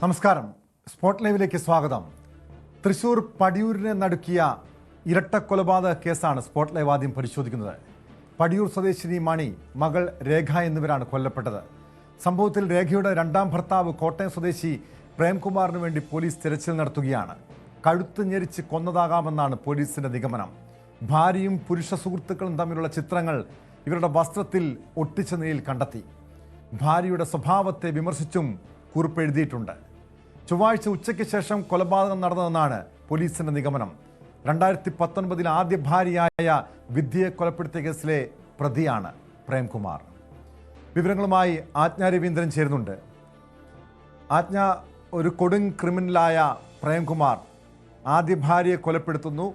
നമസ്കാരം. സ്പോട്ട് ലൈവിലേക്ക് സ്വാഗതം. തൃശൂർ പടിയൂരിനെ നടുക്കിയ ഇരട്ടക്കൊലപാതക കേസാണ് സ്പോട്ട് ലൈവ് ആദ്യം പരിശോധിക്കുന്നത്. പടിയൂർ സ്വദേശിനി മണി, മകൾ രേഖ എന്നിവരാണ് കൊല്ലപ്പെട്ടത്. സംഭവത്തിൽ രേഖയുടെ രണ്ടാം ഭർത്താവ് കോട്ടയം സ്വദേശി പ്രേംകുമാറിന് വേണ്ടി പോലീസ് തിരച്ചിൽ നടത്തുകയാണ്. കഴുത്ത് ഞെരിച്ച് കൊന്നതാകാമെന്നാണ് പോലീസിന്റെ നിഗമനം. ഭാര്യയും പുരുഷ സുഹൃത്തുക്കളും തമ്മിലുള്ള ചിത്രങ്ങൾ ഇവരുടെ വസ്ത്രത്തിൽ ഒട്ടിച്ച നിലയിൽ കണ്ടെത്തി. ഭാര്യയുടെ സ്വഭാവത്തെ വിമർശിച്ചും കുറിപ്പ് എഴുതിയിട്ടുണ്ട്. ചൊവ്വാഴ്ച ഉച്ചയ്ക്ക് ശേഷം കൊലപാതകം നടന്നതെന്നാണ് പോലീസിന്റെ നിഗമനം. 2019 ആദ്യ ഭാര്യയായ വിദ്യയെ കൊലപ്പെടുത്തിയ കേസിലെ പ്രതിയാണ് പ്രേംകുമാർ. വിവരങ്ങളുമായി ആജ്ഞ രവീന്ദ്രൻ ചേരുന്നുണ്ട്. ആജ്ഞ, ഒരു കൊടും ക്രിമിനലായ പ്രേംകുമാർ ആദ്യ ഭാര്യയെ കൊലപ്പെടുത്തുന്നു.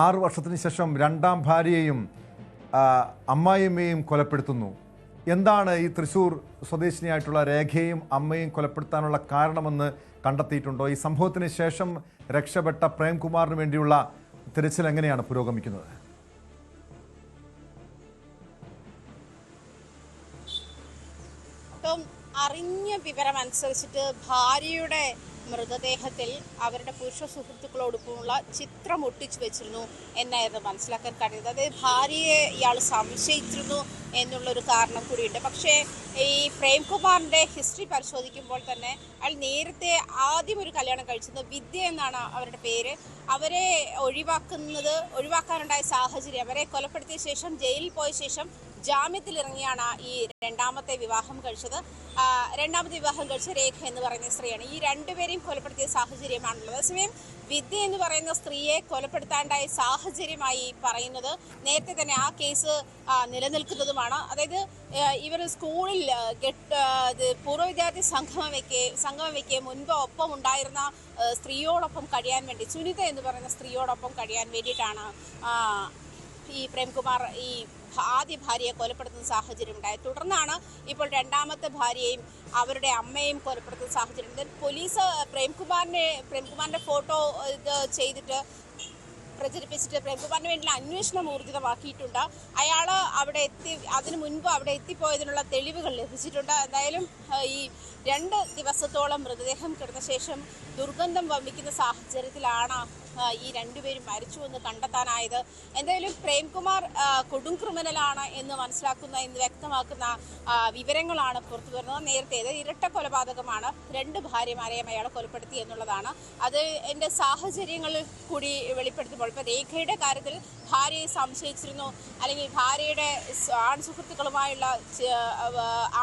6 വർഷത്തിന് ശേഷം രണ്ടാം ഭാര്യയെയും അമ്മായിയമ്മയെയും കൊലപ്പെടുത്തുന്നു. എന്താണ് ഈ തൃശൂർ സ്വദേശിനിയായിട്ടുള്ള രേഖയും അമ്മയും കൊലപ്പെടുത്താനുള്ള കാരണമെന്ന് കണ്ടെത്തിയിട്ടുണ്ടോ? ഈ സംഭവത്തിന് ശേഷം രക്ഷപ്പെട്ട പ്രേംകുമാറിന് വേണ്ടിയുള്ള തിരച്ചിൽ എങ്ങനെയാണ് പുരോഗമിക്കുന്നത്? അറിഞ്ഞ വിവരം അനുസരിച്ചിട്ട് ഭാര്യയുടെ മൃതദേഹത്തിൽ അവരുടെ പുരുഷ സുഹൃത്തുക്കളോടൊപ്പമുള്ള ചിത്രം ഒട്ടിച്ചു വെച്ചിരുന്നു എന്നായിരുന്നു മനസ്സിലാക്കാൻ കഴിയുന്നത്. അതായത് ഭാര്യയെ ഇയാൾ സംശയിച്ചിരുന്നു എന്നുള്ളൊരു കാരണം കൂടിയുണ്ട്. പക്ഷേ ഈ പ്രേംകുമാറിൻ്റെ ഹിസ്റ്ററി പരിശോധിക്കുമ്പോൾ തന്നെ അയാൾ നേരത്തെ ആദ്യം ഒരു കല്യാണം കഴിച്ചിരുന്നത് വിദ്യ എന്നാണ് അവരുടെ പേര്. അവരെ ഒഴിവാക്കാനുണ്ടായ സാഹചര്യം, അവരെ കൊലപ്പെടുത്തിയ ശേഷം ജയിലിൽ പോയ ശേഷം ജാമ്യത്തിലിറങ്ങിയാണ് ഈ രണ്ടാമത്തെ വിവാഹം കഴിച്ചത്. രണ്ടാമത്തെ വിവാഹം കഴിച്ച രേഖ എന്ന് പറയുന്ന സ്ത്രീയാണ്. ഈ രണ്ടുപേരെയും കൊലപ്പെടുത്തിയ സാഹചര്യമാണുള്ളത്. അതേസമയം വിദ്യ എന്ന് പറയുന്ന സ്ത്രീയെ കൊലപ്പെടുത്താണ്ടായ സാഹചര്യമായി പറയുന്നത് നേരത്തെ തന്നെ ആ കേസ് നിലനിൽക്കുന്നതുമാണ്. അതായത് ഇവർ സ്കൂളിൽ പൂർവ്വ വിദ്യാർത്ഥി സംഗമം വയ്ക്ക് മുൻപ് ഒപ്പം ഉണ്ടായിരുന്ന സ്ത്രീയോടൊപ്പം കഴിയാൻ വേണ്ടി, സുനിത എന്ന് പറയുന്ന സ്ത്രീയോടൊപ്പം കഴിയാൻ വേണ്ടിയിട്ടാണ് ഈ പ്രേംകുമാർ ഈ ആദ്യ ഭാര്യയെ കൊലപ്പെടുത്തുന്ന സാഹചര്യം ഉണ്ടായത്. തുടർന്നാണ് ഇപ്പോൾ രണ്ടാമത്തെ ഭാര്യയെയും അവരുടെ അമ്മയെയും കൊലപ്പെടുത്തുന്ന സാഹചര്യം. പോലീസ് പ്രേംകുമാറിന്റെ ഫോട്ടോ ചെയ്തിട്ട് പ്രചരിപ്പിച്ചിട്ട് പ്രേംകുമാറിന് വേണ്ടിയുള്ള അന്വേഷണം ഊർജിതമാക്കിയിട്ടുണ്ട്. അയാൾ അതിനു മുൻപ് അവിടെ എത്തിപ്പോയതിനുള്ള തെളിവുകൾ ലഭിച്ചിട്ടുണ്ട്. എന്തായാലും ഈ 2 ദിവസത്തോളം മൃതദേഹം കിടന്ന ശേഷം ദുർഗന്ധം വമിക്കുന്ന സാഹചര്യത്തിലാണ് ഈ രണ്ടുപേരും മരിച്ചുവെന്ന് കണ്ടെത്താനായത്. എന്തായാലും പ്രേംകുമാർ കൊടും ക്രിമിനലാണ് എന്ന് വ്യക്തമാക്കുന്ന വിവരങ്ങളാണ് പുറത്തു വരുന്നത്. നേരത്തെ ഇരട്ട കൊലപാതകമാണ്, 2 ഭാര്യമാരെയും അയാൾ കൊലപ്പെടുത്തി എന്നുള്ളതാണ്. അത് എൻ്റെ സാഹചര്യങ്ങൾ കൂടി വെളിപ്പെടുത്തുമ്പോൾ ഇപ്പോൾ രേഖയുടെ കാര്യത്തിൽ ഭാര്യയെ സംശയിച്ചിരുന്നു, അല്ലെങ്കിൽ ഭാര്യയുടെ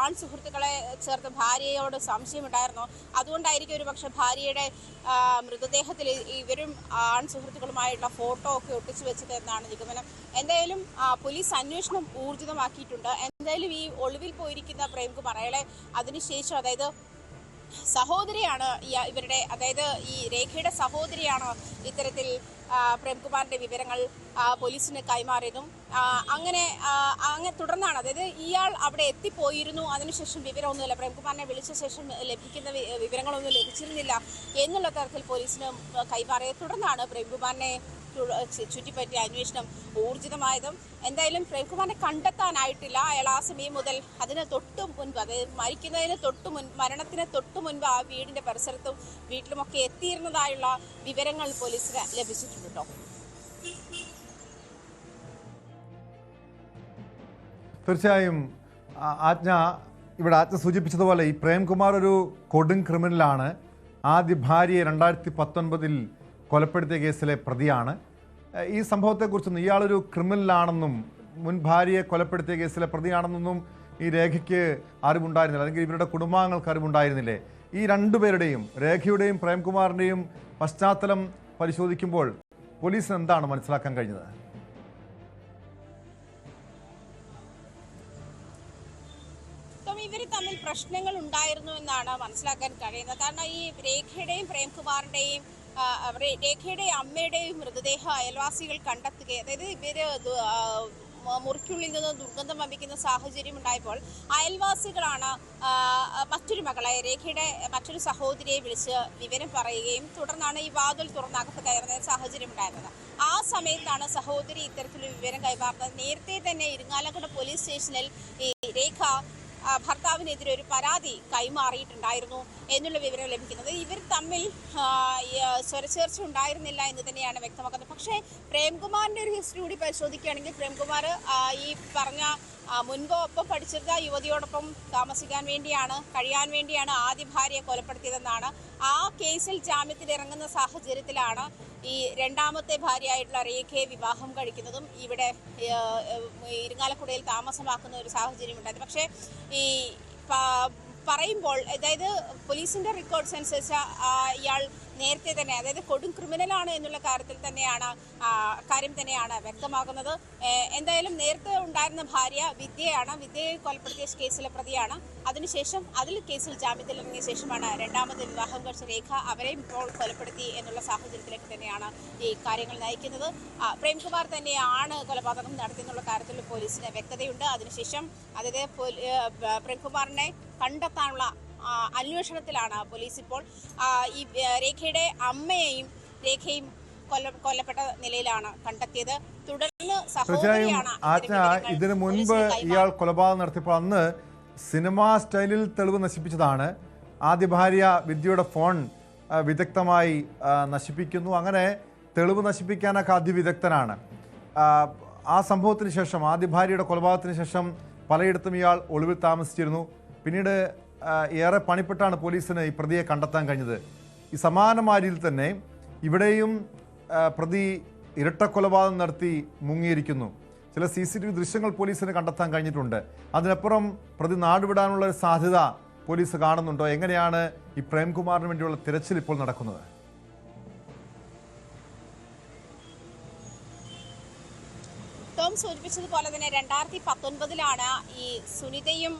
ആൺസുഹൃത്തുക്കളെ ചേർത്ത് ഭാര്യയോട് സംശയമുണ്ടായിരുന്നു. അതുകൊണ്ടായിരിക്കും ഒരു പക്ഷെ ഭാര്യയുടെ മൃതദേഹത്തിൽ ഇവരും ആൺസുഹൃത്തുക്കളുമായുള്ള ഫോട്ടോ ഒക്കെ ഒട്ടിച്ചു വെച്ചത് എന്നാണ് നിഗമനം. എന്തായാലും പോലീസ് അന്വേഷണം ഊർജിതമാക്കിയിട്ടുണ്ട്. എന്തായാലും ഈ ഒളിവിൽ പോയിരിക്കുന്ന പ്രേംകുമാർ അയാളെ അതിനുശേഷം, അതായത് സഹോദരിയാണ് ഇവരുടെ, അതായത് ഈ രേഖയുടെ സഹോദരിയാണ് ഇത്തരത്തിൽ പ്രേംകുമാറിന്റെ വിവരങ്ങൾ പോലീസിന് കൈമാറിയതും. അങ്ങനെ തുടർന്നാണ്, അതായത് ഇയാൾ അവിടെ എത്തിപ്പോയിരുന്നു, അതിനുശേഷം വിവരമൊന്നുമില്ല, പ്രേംകുമാറിനെ വിളിച്ച ശേഷം ലഭിക്കുന്ന വിവരങ്ങളൊന്നും ലഭിച്ചിരുന്നില്ല എന്നുള്ള തരത്തിൽ പോലീസിന് കൈമാറിയത്. തുടർന്നാണ് പ്രേംകുമാറിനെ ചുറ്റിപ്പറ്റിയ അന്വേഷണം ഊർജിതമായതും. എന്തായാലും പ്രേംകുമാറിനെ കണ്ടെത്താനായിട്ടില്ല. അയാൾ ആ സമയം മുതൽ അതിന് തൊട്ട് മുൻപ്, അതായത് മരണത്തിന് തൊട്ട് മുൻപ് ആ വീടിന്റെ പരിസരത്തും വീട്ടിലുമൊക്കെ എത്തിയിരുന്നതായുള്ള വിവരങ്ങൾ പോലീസിന് ലഭിച്ചിട്ടുണ്ട്. തീർച്ചയായും ആജ്ഞ സൂചിപ്പിച്ചതുപോലെ ഈ പ്രേംകുമാർ ഒരു കൊടും ക്രിമിനലാണ്. ആദ്യ ഭാര്യയെ 2019 കൊലപ്പെടുത്തിയ കേസിലെ പ്രതിയാണ്. ഈ സംഭവത്തെക്കുറിച്ചൊന്നും, ഇയാളൊരു ക്രിമിനലാണെന്നും മുൻ ഭാര്യയെ കൊലപ്പെടുത്തിയ കേസിലെ പ്രതിയാണെന്നൊന്നും ഈ രേഖയ്ക്ക് അറിവുണ്ടായിരുന്നില്ല, അല്ലെങ്കിൽ ഇവരുടെ കുടുംബാംഗങ്ങൾക്ക് അറിവുണ്ടായിരുന്നില്ലേ? ഈ രണ്ടുപേരുടെയും, രേഖയുടെയും പ്രേംകുമാറിൻ്റെയും പശ്ചാത്തലം പരിശോധിക്കുമ്പോൾ പോലീസിന് എന്താണ് മനസ്സിലാക്കാൻ കഴിഞ്ഞത്? ഇവർ തമ്മിൽ പ്രശ്നങ്ങൾ ഉണ്ടായിരുന്നു എന്നാണ് മനസ്സിലാക്കാൻ കഴിയുന്നത്. കാരണം ഈ രേഖയുടെയും പ്രേംകുമാറിന്റെയും രേഖയുടെയും അമ്മയുടെയും മൃതദേഹം അയൽവാസികൾ കണ്ടെത്തുകയും, അതായത് ഇവര് മുറിക്കുള്ളിൽ നിന്ന് ദുർഗന്ധം വമിക്കുന്ന സാഹചര്യം ഉണ്ടായപ്പോൾ അയൽവാസികളാണ് മറ്റൊരു മകളെ, രേഖയുടെ മറ്റൊരു സഹോദരിയെ വിളിച്ച് വിവരം പറയുകയും തുടർന്നാണ് ഈ വാതിൽ തുറന്നകത്ത് കയറുന്ന സാഹചര്യം ഉണ്ടായിരുന്നത്. ആ സമയത്താണ് സഹോദരി ഇത്തരത്തിലൊരു വിവരം കൈമാറുന്നത്. നേരത്തെ തന്നെ ഇരിങ്ങാലക്കുട പോലീസ് സ്റ്റേഷനിൽ ഈ രേഖ ഭർത്താവിനെതിരെ ഒരു പരാതി കൈമാറിയിട്ടുണ്ടായിരുന്നു എന്നുള്ള വിവരം ലഭിക്കുന്നത്. ഇവർ തമ്മിൽ സ്വരച്ചേർച്ച ഉണ്ടായിരുന്നില്ല എന്ന് തന്നെയാണ് വ്യക്തമാക്കുന്നത്. പക്ഷേ പ്രേംകുമാറിന്റെ ഒരു ഹിസ്റ്ററി കൂടി പരിശോധിക്കുകയാണെങ്കിൽ പ്രേംകുമാർ ഈ പറഞ്ഞ മുൻപ് ഒപ്പം പഠിച്ചിരുന്ന യുവതിയോടൊപ്പം താമസിക്കാൻ വേണ്ടിയാണ് കഴിയാൻ വേണ്ടിയാണ് ആദ്യ ഭാര്യയെ കൊലപ്പെടുത്തിയതെന്നാണ്. ആ കേസിൽ ജാമ്യത്തിൽ ഇറങ്ങുന്ന സാഹചര്യത്തിലാണ് ഈ രണ്ടാമത്തെ ഭാര്യയായിട്ടുള്ള രേഖയെ വിവാഹം കഴിക്കുന്നതും ഇവിടെ ഇരിങ്ങാലക്കുടയിൽ താമസമാക്കുന്ന ഒരു സാഹചര്യം ഉണ്ടായത്. പക്ഷേ ഈ പറയുമ്പോൾ അതായത് പോലീസിന്റെ റെക്കോർഡ്സ് അനുസരിച്ച് ഇയാൾ നേരത്തെ തന്നെ അതായത് കൊടും ക്രിമിനലാണ് എന്നുള്ള കാര്യം തന്നെയാണ് വ്യക്തമാകുന്നത്. എന്തായാലും നേരത്തെ ഉണ്ടായിരുന്ന ഭാര്യ വിദ്യയാണ്. വിദ്യയെ കൊലപ്പെടുത്തിയ കേസിലെ പ്രതിയാണ്. അതിനുശേഷം കേസിൽ ജാമ്യത്തിൽ ഇറങ്ങിയ ശേഷമാണ് രണ്ടാമത് വിവാഹം കഴിച്ച രേഖ അവരെയും ഇപ്പോൾ കൊലപ്പെടുത്തി എന്നുള്ള സാഹചര്യത്തിലേക്ക് തന്നെയാണ് ഈ കാര്യങ്ങൾ നയിക്കുന്നത്. പ്രേംകുമാർ തന്നെയാണ് കൊലപാതകം നടത്തിയെന്നുള്ള കാര്യത്തിൽ പോലീസിന് വ്യക്തതയുണ്ട്. അതിനുശേഷം അതായത് പ്രേംകുമാറിനെ കണ്ടെത്താനുള്ള അന്വേഷണത്തിലാണ് പോലീസ് ഇപ്പോൾ. ഈ രേഖയുടെ അമ്മയെയും രേഖയും കൊല്ലപ്പെട്ട നിലയിലാണ് കണ്ടെത്തിയത്. തുടർന്ന് തീർച്ചയായും ഇതിനു മുൻപ് ഇയാൾ കൊലപാതകം നടത്തിയപ്പോൾ അന്ന് സിനിമാ സ്റ്റൈലിൽ തെളിവ് നശിപ്പിച്ചതാണ്. ആദ്യ ഭാര്യ വിദ്യയുടെ ഫോൺ വിദഗ്ധമായി നശിപ്പിക്കുന്നു. അങ്ങനെ തെളിവ് നശിപ്പിക്കാനൊക്കെ അതിവിദഗ്ധനാണ്. ആ സംഭവത്തിന് ശേഷം ആദ്യ ഭാര്യയുടെ കൊലപാതകത്തിന് ശേഷം പലയിടത്തും ഇയാൾ ഒളിവിൽ താമസിച്ചിരുന്നു. പിന്നീട് ഏറെ പണിപ്പെട്ടാണ് പോലീസിന് ഈ പ്രതിയെ കണ്ടെത്താൻ കഴിഞ്ഞത്. ഈ സമാനമായ രീതിയിൽ തന്നെ ഇവിടെയും പ്രതി ഇരട്ടക്കൊലപാതകം നടത്തി മുങ്ങിയിരിക്കുന്നു. ചില CCTV ദൃശ്യങ്ങൾ പോലീസിന് കണ്ടെത്താൻ കഴിഞ്ഞിട്ടുണ്ട്. അതിനപ്പുറം പ്രതി നാടുവിടാനുള്ള ഒരു സാധ്യത പോലീസ് കാണുന്നുണ്ടോ? എങ്ങനെയാണ് ഈ പ്രേംകുമാറിന് വേണ്ടിയുള്ള തിരച്ചിൽ ഇപ്പോൾ നടക്കുന്നത്? ടോം സൂചിപ്പിച്ചതുപോലെ തന്നെ 2019 ഈ സുനിതയും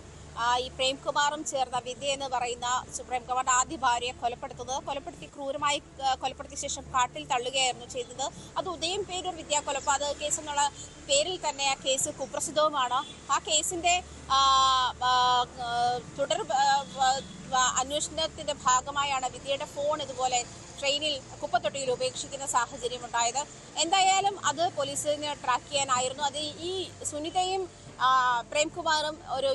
ഈ പ്രേംകുമാറും ചേർന്ന വിദ്യ എന്ന് പറയുന്ന പ്രേംകുമാറിന്റെ ആദ്യ ഭാര്യയെ കൊലപ്പെടുത്തി ക്രൂരമായി കൊലപ്പെടുത്തിയ ശേഷം കാട്ടിൽ തള്ളുകയായിരുന്നു ചെയ്തത്. അത് ഉദയം പേരൂർ വിദ്യാ കൊലപാതക കേസ് എന്നുള്ള പേരിൽ തന്നെ ആ കേസ് കുപ്രസിദ്ധവുമാണ്. ആ കേസിന്റെ തുടർ അന്വേഷണത്തിന്റെ ഭാഗമായാണ് വിദ്യയുടെ ഫോൺ ഇതുപോലെ ട്രെയിനിൽ കുപ്പത്തൊട്ടിയിൽ ഉപേക്ഷിക്കുന്ന സാഹചര്യം ഉണ്ടായത്. എന്തായാലും അത് പോലീസിന് ട്രാക്ക് ചെയ്യാനായിരുന്നു. അത് ഈ സുനിതയും പ്രേംകുമാറും ഒരു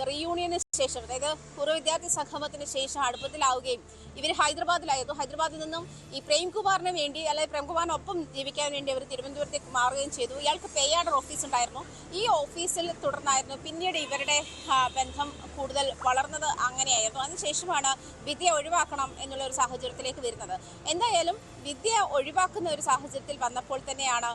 റീയൂണിയന് ശേഷം അതായത് പൂർവ്വ വിദ്യാർത്ഥി സംഗമത്തിന് ശേഷം അടുപ്പത്തിലാവുകയും ഇവർ ഹൈദരാബാദിലായിരുന്നു. ഹൈദരാബാദിൽ നിന്നും ഈ പ്രേംകുമാറിന് വേണ്ടി അല്ലെങ്കിൽ പ്രേംകുമാറിനൊപ്പം ജീവിക്കാൻ വേണ്ടി അവർ തിരുവനന്തപുരത്തേക്ക് മാറുകയും ചെയ്തു. ഇയാൾക്ക് പേയാടർ ഓഫീസ് ഉണ്ടായിരുന്നു. ഈ ഓഫീസിൽ തുടർന്നായിരുന്നു പിന്നീട് ഇവരുടെ ബന്ധം കൂടുതൽ വളർന്നത്. അങ്ങനെയായിരുന്നു. അതിനുശേഷമാണ് വിദ്യ ഒഴിവാക്കണം എന്നുള്ള ഒരു സാഹചര്യത്തിലേക്ക് വരുന്നത്. എന്തായാലും വിദ്യ ഒഴിവാക്കുന്ന ഒരു സാഹചര്യത്തിൽ വന്നപ്പോൾ തന്നെയാണ്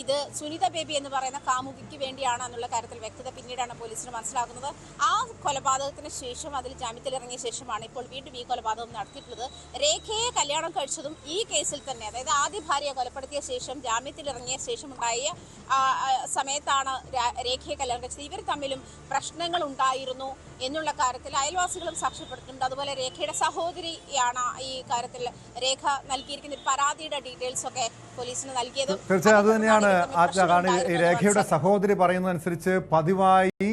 ഇത് സുനിത ബേബി എന്ന് പറയുന്ന കാമുകിക്ക് വേണ്ടിയാണ് എന്നുള്ള കാര്യത്തിൽ വ്യക്തത പിന്നീടാണ് പോലീസിന് മനസ്സിലാക്കുന്നത്. ആ കൊലപാതകത്തിന് ശേഷം അതിൽ ജാമ്യത്തിലിറങ്ങിയ ശേഷമാണ് ഇപ്പോൾ വീണ്ടും ഈ കൊലപാതകം നടത്തിയിട്ടുള്ളത്. രേഖയെ കല്യാണം കഴിച്ചതും ഈ കേസിൽ തന്നെ അതായത് ആദ്യ ഭാര്യയെ കൊലപ്പെടുത്തിയ ശേഷം ജാമ്യത്തിലിറങ്ങിയ ശേഷം ഉണ്ടായ സമയത്താണ് രേഖയെ കല്യാണം കഴിച്ചത്. ഇവർ തമ്മിലും പ്രശ്നങ്ങൾ ഉണ്ടായിരുന്നു എന്നുള്ള കാര്യത്തിൽ അയൽവാസികളും സാക്ഷ്യപ്പെടുത്തുന്നുണ്ട്. അതുപോലെ രേഖയുടെ സഹോദരിയാണ് ഈ കാര്യത്തിൽ രേഖ നൽകിയിരിക്കുന്ന ഒരു പരാതിയുടെ ഡീറ്റെയിൽസ് ഒക്കെ പോലീസിന് നൽകിയത്. തീർച്ചയായും അത് തന്നെയാണ് ഈ രേഖയുടെ സഹോദരി പറയുന്നതനുസരിച്ച് പതിവായി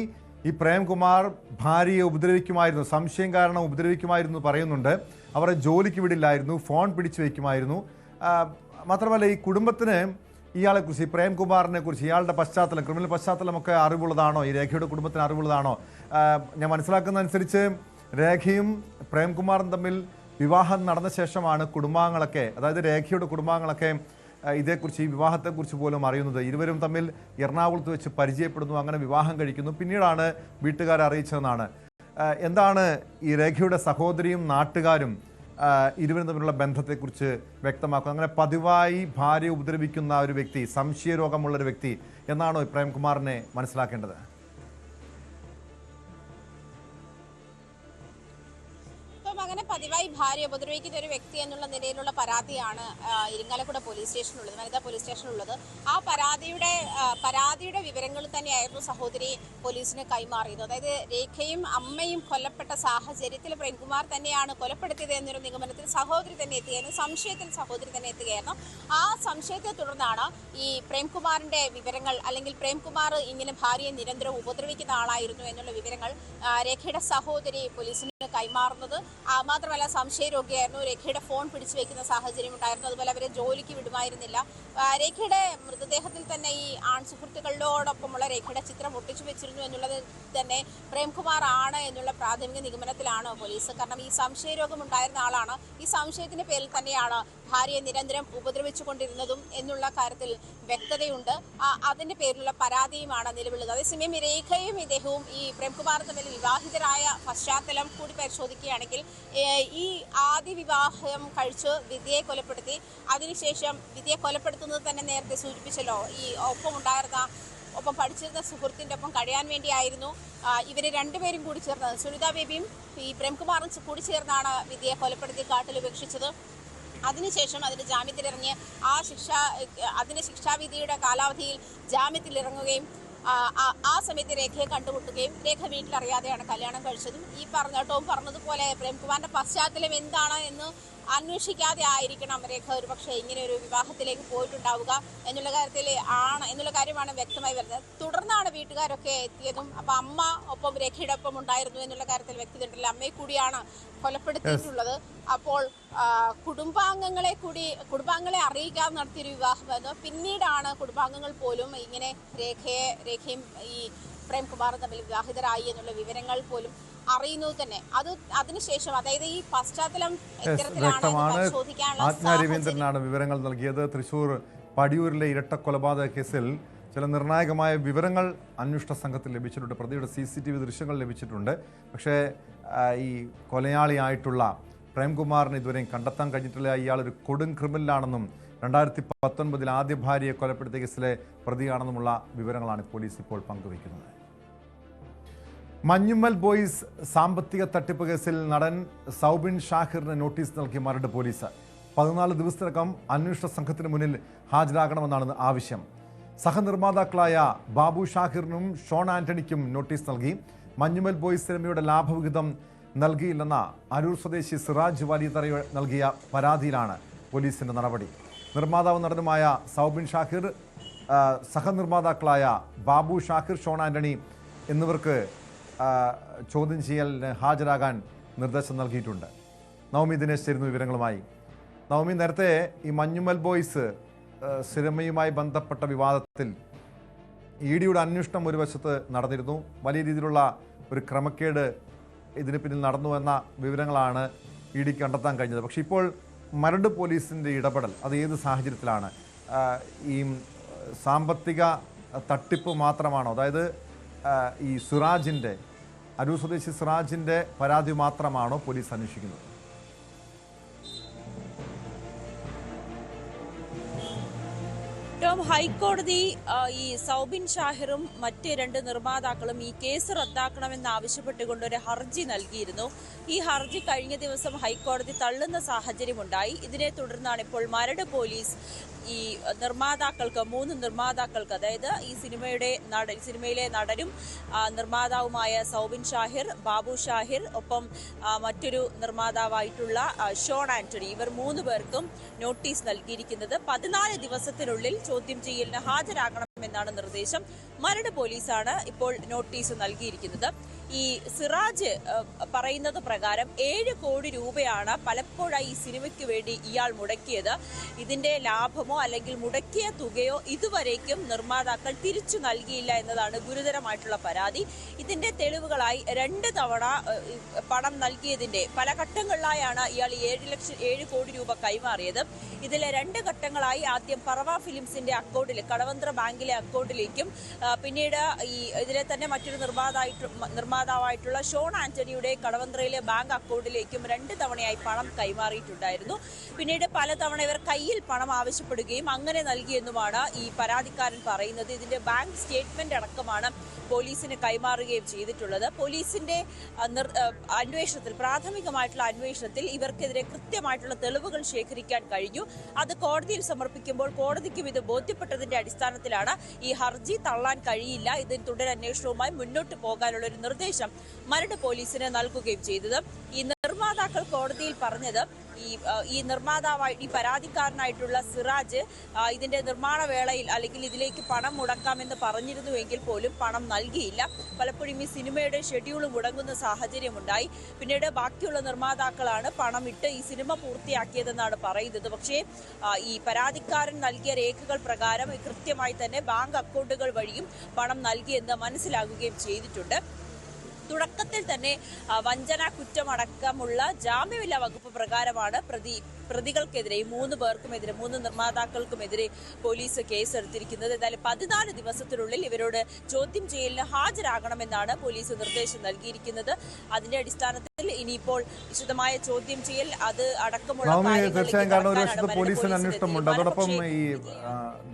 ഈ പ്രേംകുമാർ ഭാര്യയെ ഉപദ്രവിക്കുമായിരുന്നു, സംശയം കാരണം ഉപദ്രവിക്കുമായിരുന്നു പറയുന്നുണ്ട്. അവരെ ജോലിക്ക് വിടില്ലായിരുന്നു, ഫോൺ പിടിച്ചു വയ്ക്കുമായിരുന്നു. മാത്രമല്ല ഈ കുടുംബത്തിന് ഇയാളെക്കുറിച്ച് ഈ പ്രേംകുമാറിനെ കുറിച്ച് ഇയാളുടെ പശ്ചാത്തലം ക്രിമിനൽ പശ്ചാത്തലമൊക്കെ അറിവുള്ളതാണോ? ഈ രേഖയുടെ കുടുംബത്തിന് അറിവുള്ളതാണോ? ഞാൻ മനസ്സിലാക്കുന്ന അനുസരിച്ച് രേഖയും പ്രേംകുമാറും തമ്മിൽ വിവാഹം നടന്ന ശേഷമാണ് കുടുംബാംഗങ്ങളൊക്കെ അതായത് രേഖയുടെ കുടുംബാംഗങ്ങളൊക്കെ ഇതേക്കുറിച്ച് ഈ വിവാഹത്തെക്കുറിച്ച് പോലും അറിയുന്നത്. ഇരുവരും തമ്മിൽ എറണാകുളത്ത് വെച്ച് പരിചയപ്പെടുന്നു, അങ്ങനെ വിവാഹം കഴിക്കുന്നു, പിന്നീടാണ് വീട്ടുകാരെ അറിയിച്ചതെന്നാണ്. എന്താണ് ഈ രേഖയുടെ സഹോദരിയും നാട്ടുകാരും ഇരുവരും തമ്മിലുള്ള ബന്ധത്തെക്കുറിച്ച് വ്യക്തമാക്കുന്നത്? അങ്ങനെ പതിവായി ഭാര്യ ഉപദ്രവിക്കുന്ന ഒരു വ്യക്തി, സംശയരോഗമുള്ളൊരു വ്യക്തി എന്നാണോ പ്രേംകുമാറിനെ മനസ്സിലാക്കേണ്ടത്? അങ്ങനെ പതിവായി ഭാര്യ ഉപദ്രവിക്കുന്ന ഒരു വ്യക്തി എന്നുള്ള നിലയിലുള്ള പരാതിയാണ് ഇരിങ്ങാലക്കുട പോലീസ് സ്റ്റേഷനിലുള്ളത്, വനിതാ പോലീസ് സ്റ്റേഷനിലുള്ളത്. ആ പരാതിയുടെ വിവരങ്ങൾ തന്നെയായിരുന്നു സഹോദരി പോലീസിന് കൈമാറിയത്. അതായത് രേഖയും അമ്മയും കൊല്ലപ്പെട്ട സാഹചര്യത്തിൽ പ്രേംകുമാർ തന്നെയാണ് കൊലപ്പെടുത്തിയത് എന്നൊരു നിഗമനത്തിൽ സഹോദരി തന്നെ എത്തുകയായിരുന്നു. സംശയത്തിൽ സഹോദരി തന്നെ എത്തുകയായിരുന്നു. ആ സംശയത്തെ തുടർന്നാണ് ഈ പ്രേംകുമാറിന്റെ വിവരങ്ങൾ അല്ലെങ്കിൽ പ്രേംകുമാർ ഇങ്ങനെ ഭാര്യയെ നിരന്തരം ഉപദ്രവിക്കുന്ന ആളായിരുന്നു എന്നുള്ള വിവരങ്ങൾ രേഖയുടെ സഹോദരി പോലീസിന് കൈമാറുന്നത്. മാത്രമല്ല സംശയരോഗിയായിരുന്നു. രേഖയുടെ ഫോൺ പിടിച്ചു വെക്കുന്ന സാഹചര്യം ഉണ്ടായിരുന്നു. അതുപോലെ അവരെ ജോലിക്ക് വിടുമായിരുന്നില്ല. രേഖയുടെ മൃതദേഹത്തിൽ തന്നെ ഈ സുഹൃത്തുക്കളോടൊപ്പമുള്ള രേഖയുടെ ചിത്രം ഒട്ടിച്ചു വെച്ചിരുന്നു എന്നുള്ളത് തന്നെ പ്രേംകുമാർ ആണ് എന്നുള്ള പ്രാഥമിക നിഗമനത്തിലാണ് പോലീസ്. കാരണം ഈ സംശയരോഗം ഉണ്ടായിരുന്ന ആളാണ്. ഈ സംശയത്തിന്റെ പേരിൽ തന്നെയാണ് ഭാര്യയെ നിരന്തരം ഉപദ്രവിച്ചുകൊണ്ടിരുന്നതും എന്നുള്ള കാര്യത്തിൽ വ്യക്തതയുണ്ട്. അതിന്റെ പേരിലുള്ള പരാതിയുമാണ് നിലവിലുള്ളത്. അതേസമയം രേഖയും ഇദ്ദേഹവും ഈ പ്രേംകുമാറും തമ്മിൽ വിവാഹിതരായ പശ്ചാത്തലം കൂടി പരിശോധിക്കുകയാണെങ്കിൽ ഈ ആദ്യ വിവാഹം കഴിച്ച് വിദ്യയെ കൊലപ്പെടുത്തി, അതിനുശേഷം വിദ്യയെ കൊലപ്പെടുത്തുന്നത് തന്നെ നേരത്തെ സൂചിപ്പിച്ചല്ലോ, ഈ ഒപ്പം പഠിച്ചിരുന്ന സുഹൃത്തിൻ്റെ ഒപ്പം കഴിയാൻ വേണ്ടിയായിരുന്നു ഇവർ രണ്ടുപേരും കൂടി ചേർന്നത്. സുനിത ബേബിയും ഈ പ്രേംകുമാറും കൂടി ചേർന്നാണ് വിദ്യയെ കൊലപ്പെടുത്തി കാട്ടിൽ ഉപേക്ഷിച്ചത്. അതിനുശേഷം അതിന് ജാമ്യത്തിലിറങ്ങിയ അതിന് ശിക്ഷാവിധിയുടെ കാലാവധിയിൽ ജാമ്യത്തിലിറങ്ങുകയും ആ സമയത്ത് രേഖയെ കണ്ടുമുട്ടുകയും രേഖ വീട്ടിലറിയാതെയാണ് കല്യാണം കഴിച്ചതും. ഈ ടോം പറഞ്ഞതുപോലെ പ്രേംകുമാറിന്റെ പശ്ചാത്തലം എന്താണ് എന്ന് അന്വേഷിക്കാതെ ആയിരിക്കണം രേഖ ഒരുപക്ഷെ ഇങ്ങനെ ഒരു വിവാഹത്തിലേക്ക് പോയിട്ടുണ്ടാവുക എന്നുള്ള കാര്യമാണ് വ്യക്തമായി വരുന്നത്. തുടർന്നാണ് വീട്ടുകാരൊക്കെ എത്തിയതും. അപ്പൊ അമ്മ ഒപ്പം രേഖയുടെ ഒപ്പം ഉണ്ടായിരുന്നു എന്നുള്ള കാര്യത്തിൽ വ്യക്തതയുണ്ടല്ലോ. അമ്മയെ കൂടിയാണ് കൊലപ്പെടുത്തിയിട്ടുള്ളത്. അപ്പോൾ കുടുംബാംഗങ്ങളെ അറിയിക്കാതെ നടത്തിയൊരു വിവാഹമായിരുന്നു. പിന്നീടാണ് കുടുംബാംഗങ്ങൾ പോലും ഇങ്ങനെ രേഖയും ഈ പ്രേംകുമാറും തമ്മിൽ വിവാഹിതരായി എന്നുള്ള വിവരങ്ങൾ പോലും അറിയുന്നത് തന്നെ. അതിനുശേഷം അതായത് ഈ പശ്ചാത്തലം ആജ്ഞ രവീന്ദ്രനാണ് വിവരങ്ങൾ നൽകിയത്. തൃശൂർ പടിയൂരിലെ ഇരട്ടക്കൊലപാതക കേസിൽ ചില നിർണായകമായ വിവരങ്ങൾ അന്വേഷണ സംഘത്തിൽ ലഭിച്ചിട്ടുണ്ട്. പ്രതിയുടെ CCTV ദൃശ്യങ്ങൾ ലഭിച്ചിട്ടുണ്ട്. പക്ഷേ ഈ കൊലയാളിയായിട്ടുള്ള പ്രേംകുമാറിന് ഇതുവരെയും കണ്ടെത്താൻ കഴിഞ്ഞിട്ടില്ല. ഇയാൾ ഒരു കൊടും ക്രിമിനലാണെന്നും 2019 ആദ്യ ഭാര്യയെ കൊലപ്പെടുത്തിയ കേസിലെ പ്രതിയാണെന്നുമുള്ള വിവരങ്ങളാണ് പോലീസ് ഇപ്പോൾ പങ്കുവയ്ക്കുന്നത്. മഞ്ഞുമ്മൽ ബോയ്സ് സാമ്പത്തിക തട്ടിപ്പ് കേസിൽ നടൻ സൗബിൻ ഷാഹിറിന് നോട്ടീസ് നൽകി മരട് പോലീസ്. 14 ദിവസത്തിനകം അന്വേഷണ സംഘത്തിന് മുന്നിൽ ഹാജരാകണമെന്നാണ് ആവശ്യം. സഹനിർമ്മാതാക്കളായ ബാബു ഷാഹിറിനും ഷോൺ ആന്റണിക്കും നോട്ടീസ് നൽകി. മഞ്ഞുമ്മൽ ബോയ്സ് സിനിമയുടെ ലാഭവിഹിതം നൽകിയില്ലെന്ന അരൂർ സ്വദേശി സിറാജ് വലിയതറ നൽകിയ പരാതിയിലാണ് പോലീസിന്റെ നടപടി. നിർമ്മാതാവ് നടനുമായ സൗബിൻ ഷാഹിർ, സഹനിർമ്മാതാക്കളായ ബാബു ഷാഹിർ, ഷോൺ ആന്റണി എന്നിവർക്ക് ചോദ്യം ചെയ്യലിന് ഹാജരാകാൻ നിർദ്ദേശം നൽകിയിട്ടുണ്ട്. നവമി ദിനേശ് ചേരുന്നു വിവരങ്ങളുമായി. നവമി, നേരത്തെ ഈ മഞ്ഞുമ്മൽ ബോയ്സ് സിനിമയുമായി ബന്ധപ്പെട്ട വിവാദത്തിൽ EDയുടെ അന്വേഷണം ഒരു വശത്ത് നടന്നിരുന്നു. വലിയ രീതിയിലുള്ള ഒരു ക്രമക്കേട് ഇതിന് പിന്നിൽ നടന്നുവെന്ന വിവരങ്ങളാണ് ED കണ്ടെത്താൻ കഴിഞ്ഞത്. പക്ഷേ ഇപ്പോൾ മരട് പോലീസിൻ്റെ ഇടപെടൽ അത് ഏത് സാഹചര്യത്തിലാണ്? ഈ സാമ്പത്തിക തട്ടിപ്പ് മാത്രമാണോ? അതായത് ഈ സിറാജിൻ്റെ, അരൂർ സ്വദേശി സിറാജിൻ്റെ പരാതി മാത്രമാണോ പോലീസ് അന്വേഷിക്കുന്നത്? ഹൈക്കോടതി ഈ സൗബിൻ ഷാഹിറും മറ്റ് 2 നിർമ്മാതാക്കളും ഈ കേസ് റദ്ദാക്കണമെന്നാവശ്യപ്പെട്ടുകൊണ്ട് ഒരു ഹർജി നൽകിയിരുന്നു. ഈ ഹർജി കഴിഞ്ഞ ദിവസം ഹൈക്കോടതി തള്ളുന്ന സാഹചര്യമുണ്ടായി. ഇതിനെ തുടർന്നാണ് ഇപ്പോൾ മരട് പോലീസ് ഈ നിർമ്മാതാക്കൾക്ക് 3 നിർമ്മാതാക്കൾക്ക്, അതായത് ഈ സിനിമയിലെ നടനും നിർമ്മാതാവുമായ സൗബിൻ ഷാഹിർ, ബാബു ഷാഹിർ, ഒപ്പം മറ്റൊരു നിർമ്മാതാവായിട്ടുള്ള ഷോൺ ആന്റണി, ഇവർ 3 പേർക്കും നോട്ടീസ് നൽകിയിരിക്കുന്നത്. 14 ദിവസത്തിനുള്ളിൽ ചോദ്യം ചെയ്യലിന് ഹാജരാകണമെന്നാണ് നിർദ്ദേശം. മരട് പോലീസാണ് ഇപ്പോൾ നോട്ടീസ് നൽകിയിരിക്കുന്നത്. ഈ സിറാജ് പറയുന്നത് പ്രകാരം 7 കോടി രൂപയാണ് പലപ്പോഴായി ഈ സിനിമയ്ക്ക് വേണ്ടി ഇയാൾ മുടക്കിയത്. ഇതിന്റെ ലാഭമോ അല്ലെങ്കിൽ മുടക്കിയ തുകയോ ഇതുവരേക്കും നിർമ്മാതാക്കൾ തിരിച്ചു നൽകിയില്ല എന്നതാണ് ഗുരുതരമായിട്ടുള്ള പരാതി. ഇതിന്റെ തെളിവുകളായി 2 തവണ പണം നൽകിയതിന്റെ പല ഘട്ടങ്ങളിലായാണ് ഇയാൾ 7 കോടി രൂപ കൈമാറിയത്. ഇതിലെ 2 ഘട്ടങ്ങളായി ആദ്യം പറവ ഫിലിംസിന്റെ അക്കൗണ്ടിൽ, കടവന്ത്ര ബാങ്കിലെ അക്കൗണ്ടിലേക്കും, പിന്നീട് ഇതിലെ തന്നെ മറ്റൊരു നിർമ്മാതാവായിട്ടുള്ള ഷോൺ ആന്റണിയുടെ കടവന്ത്രയിലെ ബാങ്ക് അക്കൗണ്ടിലേക്കും 2 തവണയായി പണം കൈമാറിയിട്ടുണ്ടായിരുന്നു. പിന്നീട് പലതവണ ഇവർ കയ്യിൽ പണം ആവശ്യപ്പെടുകയും അങ്ങനെ നൽകിയെന്നുമാണ് ഈ പരാതിക്കാരൻ പറയുന്നത്. ഇതിന്റെ ബാങ്ക് സ്റ്റേറ്റ്മെന്റ് അടക്കമാണ് പോലീസിന് കൈമാറുകയും ചെയ്തിട്ടുള്ളത്. പോലീസിന്റെ പ്രാഥമികമായിട്ടുള്ള അന്വേഷണത്തിൽ ഇവർക്കെതിരെ കൃത്യമായിട്ടുള്ള തെളിവുകൾ ശേഖരിക്കാൻ കഴിഞ്ഞു. അത് കോടതിയിൽ സമർപ്പിക്കുമ്പോൾ കോടതിക്കും ഇത് ബോധ്യപ്പെട്ടതിന്റെ അടിസ്ഥാനത്തിലാണ് ഈ ഹർജി തള്ളാൻ കഴിയില്ല, ഇതിന് തുടരന്വേഷണവുമായി മുന്നോട്ട് പോകാനുള്ള ഒരു നിർദ്ദേശം മരട് പോലീസിന് നൽകുകയും ചെയ്തത്. ഈ നിർമ്മാതാക്കൾ കോടതിയിൽ പറഞ്ഞത് ഈ നിർമ്മാതാവായി ഈ പരാതിക്കാരനായിട്ടുള്ള സിറാജ് ഇതിന്റെ നിർമ്മാണ വേളയിൽ അല്ലെങ്കിൽ ഇതിലേക്ക് പണം മുടക്കാമെന്ന് പറഞ്ഞിരുന്നുവെങ്കിൽ പോലും പണം നൽകിയില്ല. പലപ്പോഴും ഈ സിനിമയുടെ ഷെഡ്യൂൾ മുടങ്ങുന്ന സാഹചര്യമുണ്ടായി. പിന്നീട് ബാക്കിയുള്ള നിർമ്മാതാക്കളാണ് പണമിട്ട് ഈ സിനിമ പൂർത്തിയാക്കിയതെന്നാണ് പറയുന്നത്. പക്ഷേ ഈ പരാതിക്കാരൻ നൽകിയ രേഖകൾ പ്രകാരം കൃത്യമായി തന്നെ ബാങ്ക് അക്കൗണ്ടുകൾ വഴിയും പണം നൽകിയെന്ന് മനസ്സിലാകുകയും ചെയ്തിട്ടുണ്ട്. തുടക്കത്തിൽ തന്നെ വഞ്ചന കുറ്റമടക്കമുള്ള ജാമ്യമില്ലാ വകുപ്പ് പ്രകാരമാണ് പ്രതികൾക്കെതിരെ ഈ 3 പേർക്കുമെതിരെ 3 നിർമ്മാതാക്കൾക്കുമെതിരെ പോലീസ് കേസെടുത്തിരിക്കുന്നത്. എന്തായാലും 14 ദിവസത്തിനുള്ളിൽ ഇവരോട് ചോദ്യം ചെയ്യലിന് ഹാജരാകണമെന്നാണ് പോലീസ് നിർദ്ദേശം നൽകിയിരിക്കുന്നത്. അതിന്റെ അടിസ്ഥാനത്തിൽ ഇനിയിപ്പോൾ വിശദമായ ചോദ്യം ചെയ്യൽ അത് അടക്കമുള്ള പോലീസിന് അന്വേഷണമുണ്ട്. അതോടൊപ്പം ഈ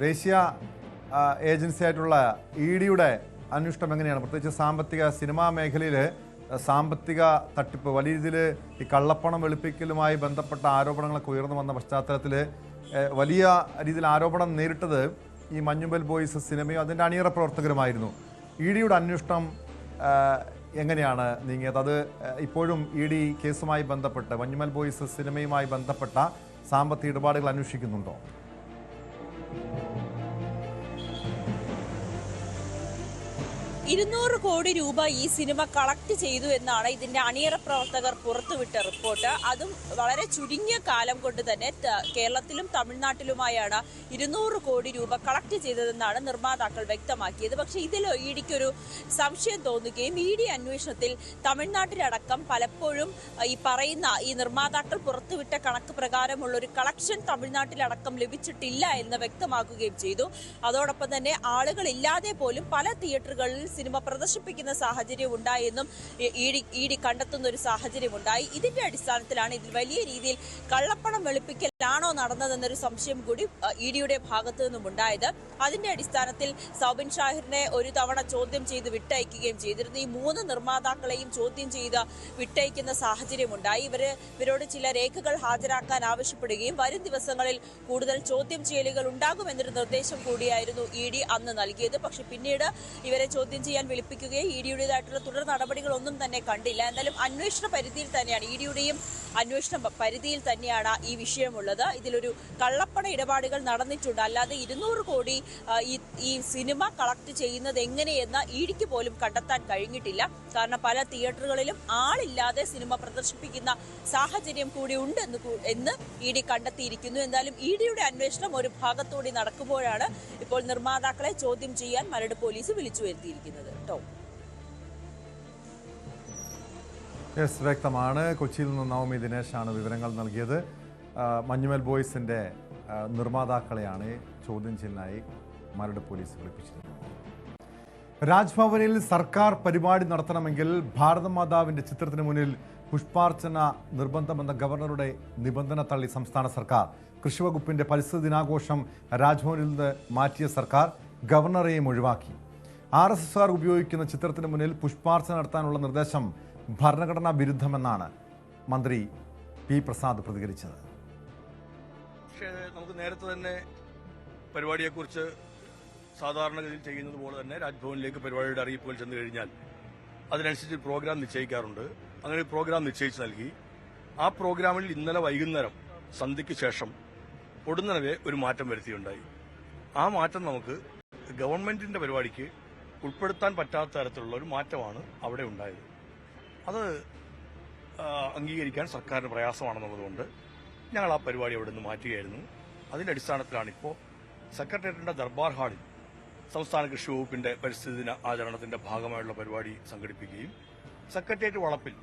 ദേശീയ ഏജൻസി ആയിട്ടുള്ള ഇഡിയുടെ അന്വേഷണം എങ്ങനെയാണ്? പ്രത്യേകിച്ച് സാമ്പത്തിക സിനിമാ മേഖലയിൽ സാമ്പത്തിക തട്ടിപ്പ് വലിയ രീതിയിൽ ഈ കള്ളപ്പണം വെളുപ്പിക്കലുമായി ബന്ധപ്പെട്ട ആരോപണങ്ങളൊക്കെ ഉയർന്നു വന്ന പശ്ചാത്തലത്തിൽ വലിയ രീതിയിൽ ആരോപണം നേരിട്ടത് ഈ മഞ്ഞുമൽ ബോയ്സ് സിനിമയും അതിൻ്റെ അണിയറ പ്രവർത്തകരുമായിരുന്നു. ഇഡിയുടെ അന്വേഷണം എങ്ങനെയാണ് നീങ്ങിയത്? അത് ഇപ്പോഴും ഇഡി കേസുമായി ബന്ധപ്പെട്ട് മഞ്ഞുമൽ ബോയ്സ് സിനിമയുമായി ബന്ധപ്പെട്ട സാമ്പത്തിക ഇടപാടുകൾ അന്വേഷിക്കുന്നുണ്ടോ? 200 കോടി രൂപ ഈ സിനിമ കളക്ട് ചെയ്തു എന്നാണ് ഇതിന്റെ അണിയറ പ്രവർത്തകർ പുറത്തുവിട്ട റിപ്പോർട്ട്. അതും വളരെ ചുരുങ്ങിയ കാലം കൊണ്ട് തന്നെ കേരളത്തിലും തമിഴ്നാട്ടിലുമായാണ് 200 കോടി രൂപ കളക്ട് ചെയ്തതെന്നാണ് നിർമ്മാതാക്കൾ വ്യക്തമാക്കിയത്. പക്ഷേ ഇതിൽ ഇഡിക്കൊരു സംശയം തോന്നുകയും ഇഡി അന്വേഷണത്തിൽ തമിഴ്നാട്ടിലടക്കം പലപ്പോഴും ഈ പറയുന്ന ഈ നിർമ്മാതാക്കൾ പുറത്തുവിട്ട കണക്ക് പ്രകാരമുള്ള ഒരു കളക്ഷൻ തമിഴ്നാട്ടിലടക്കം ലഭിച്ചിട്ടില്ല എന്ന് വ്യക്തമാക്കുകയും ചെയ്തു. അതോടൊപ്പം തന്നെ ആളുകളില്ലാതെ പോലും പല തിയേറ്ററുകളിൽ സിനിമ പ്രദർശിപ്പിക്കുന്ന സാഹചര്യം ഉണ്ടായെന്നും ഇഡി കണ്ടെത്തുന്ന ഒരു സാഹചര്യം ഉണ്ടായി. ഇതിന്റെ അടിസ്ഥാനത്തിലാണ് ഇതിൽ വലിയ രീതിയിൽ കള്ളപ്പണം വെളുപ്പിക്കലാണോ നടന്നതെന്നൊരു സംശയം കൂടി ഇഡിയുടെ ഭാഗത്തു നിന്നും ഉണ്ടായത്. അതിന്റെ അടിസ്ഥാനത്തിൽ സൗബിൻ ഷാഹിറിനെ ഒരു തവണ ചോദ്യം ചെയ്ത് വിട്ടയക്കുകയും ചെയ്തിരുന്നു. ഈ 3 നിർമ്മാതാക്കളെയും ചോദ്യം ചെയ്ത് വിട്ടയക്കുന്ന സാഹചര്യം ഉണ്ടായി. ഇവരോട് ചില രേഖകൾ ഹാജരാക്കാൻ ആവശ്യപ്പെടുകയും വരും ദിവസങ്ങളിൽ കൂടുതൽ ചോദ്യം ചെയ്യലുകൾ ഉണ്ടാകുമെന്നൊരു നിർദ്ദേശം കൂടിയായിരുന്നു ഇഡി അന്ന് നൽകിയത്. പക്ഷെ പിന്നീട് ഇവരെ ചോദ്യം ചെയ്യാൻ വിളിപ്പിക്കുകയും ഇഡിയുടേതായിട്ടുള്ള തുടർ നടപടികളൊന്നും തന്നെ കണ്ടില്ല. എന്നാലും അന്വേഷണ പരിധിയിൽ തന്നെയാണ് ഇഡിയുടെയും അന്വേഷണ പരിധിയിൽ തന്നെയാണ് ഈ വിഷയമുള്ളത്. ഇതിലൊരു കള്ളപ്പണ ഇടപാടുകൾ നടന്നിട്ടുണ്ട്. അല്ലാതെ 200 കോടി ഈ സിനിമ കളക്ട് ചെയ്യുന്നത് എങ്ങനെയെന്ന് ഇഡിക്ക് പോലും കണ്ടെത്താൻ കഴിഞ്ഞിട്ടില്ല. കാരണം പല തിയേറ്ററുകളിലും ആളില്ലാതെ സിനിമ പ്രദർശിപ്പിക്കുന്ന സാഹചര്യം കൂടി ഉണ്ട് എന്ന് ഇഡി കണ്ടെത്തിയിരിക്കുന്നു. എന്തായാലും ഇഡിയുടെ അന്വേഷണം ഒരു ഭാഗത്തോടെ നടക്കുമ്പോഴാണ് ഇപ്പോൾ നിർമ്മാതാക്കളെ ചോദ്യം ചെയ്യാൻ മരട് പോലീസ് വിളിച്ചു വരുത്തിയിരിക്കുന്നത്. വ്യക്തമാണ്. കൊച്ചിയിൽ നിന്ന് നവമി ദിനേശാണ് വിവരങ്ങൾ നൽകിയത്. മഞ്ഞുമൽ ബോയ്സിന്റെ നിർമ്മാതാക്കളെയാണ് ചോദ്യം ചെയ്യലിനായി മരട് പോലീസ് വിളിപ്പിച്ചിരുന്നത്. രാജ്ഭവനിൽ സർക്കാർ പരിപാടി നടത്തണമെങ്കിൽ ഭാരതമാതാവിന്റെ ചിത്രത്തിന് മുന്നിൽ പുഷ്പാർച്ചന നിർബന്ധമെന്ന ഗവർണറുടെ നിബന്ധന തള്ളി സംസ്ഥാന സർക്കാർ. കൃഷിവകുപ്പിന്റെ പരിസ്ഥിതി ദിനാഘോഷം രാജ്ഭവനിൽ നിന്ന് മാറ്റിയ സർക്കാർ ഗവർണറെയും ഒഴിവാക്കി. RSSകാർ ഉപയോഗിക്കുന്ന ചിത്രത്തിന് മുന്നിൽ പുഷ്പാർച്ചന നടത്താനുള്ള നിർദ്ദേശം ഭരണഘടനാ വിരുദ്ധമെന്നാണ് മന്ത്രി പി പ്രസാദ് പ്രതികരിച്ചത്. പക്ഷേ നമുക്ക് നേരത്തെ തന്നെ പരിപാടിയെക്കുറിച്ച് സാധാരണഗതിയിൽ ചെയ്യുന്നത് പോലെ തന്നെ രാജ്ഭവനിലേക്ക് പരിപാടിയുടെ അറിയിപ്പുകൾ ചെന്നു കഴിഞ്ഞാൽ അതിനനുസരിച്ച് പ്രോഗ്രാം നിശ്ചയിക്കാറുണ്ട്. അങ്ങനെ പ്രോഗ്രാം നിശ്ചയിച്ച് നൽകി. ആ പ്രോഗ്രാമിൽ ഇന്നലെ വൈകുന്നേരം സന്ധ്യയ്ക്ക് ശേഷം പൊടുന്നനവേ ഒരു മാറ്റം വരുത്തിയുണ്ടായി. ആ മാറ്റം നമുക്ക് ഗവൺമെന്റിന്റെ പരിപാടിക്ക് ഉൾപ്പെടുത്താൻ പറ്റാത്ത തരത്തിലുള്ള ഒരു മാറ്റമാണ് അവിടെ ഉണ്ടായത്. അത് അംഗീകരിക്കാൻ സർക്കാരിന് പ്രയാസമാണെന്നുള്ളതുകൊണ്ട് ഞങ്ങൾ ആ പരിപാടി അവിടെ നിന്ന് മാറ്റുകയായിരുന്നു. അതിന്റെ അടിസ്ഥാനത്തിലാണ് ഇപ്പോൾ സെക്രട്ടേറിയറ്റിന്റെ ദർബാർ ഹാളിൽ സംസ്ഥാന കൃഷി വകുപ്പിന്റെ പരിസ്ഥിതി ദിന ആചരണത്തിന്റെ ഭാഗമായുള്ള പരിപാടി സംഘടിപ്പിക്കുകയും സെക്രട്ടേറിയറ്റ് വളപ്പിൽ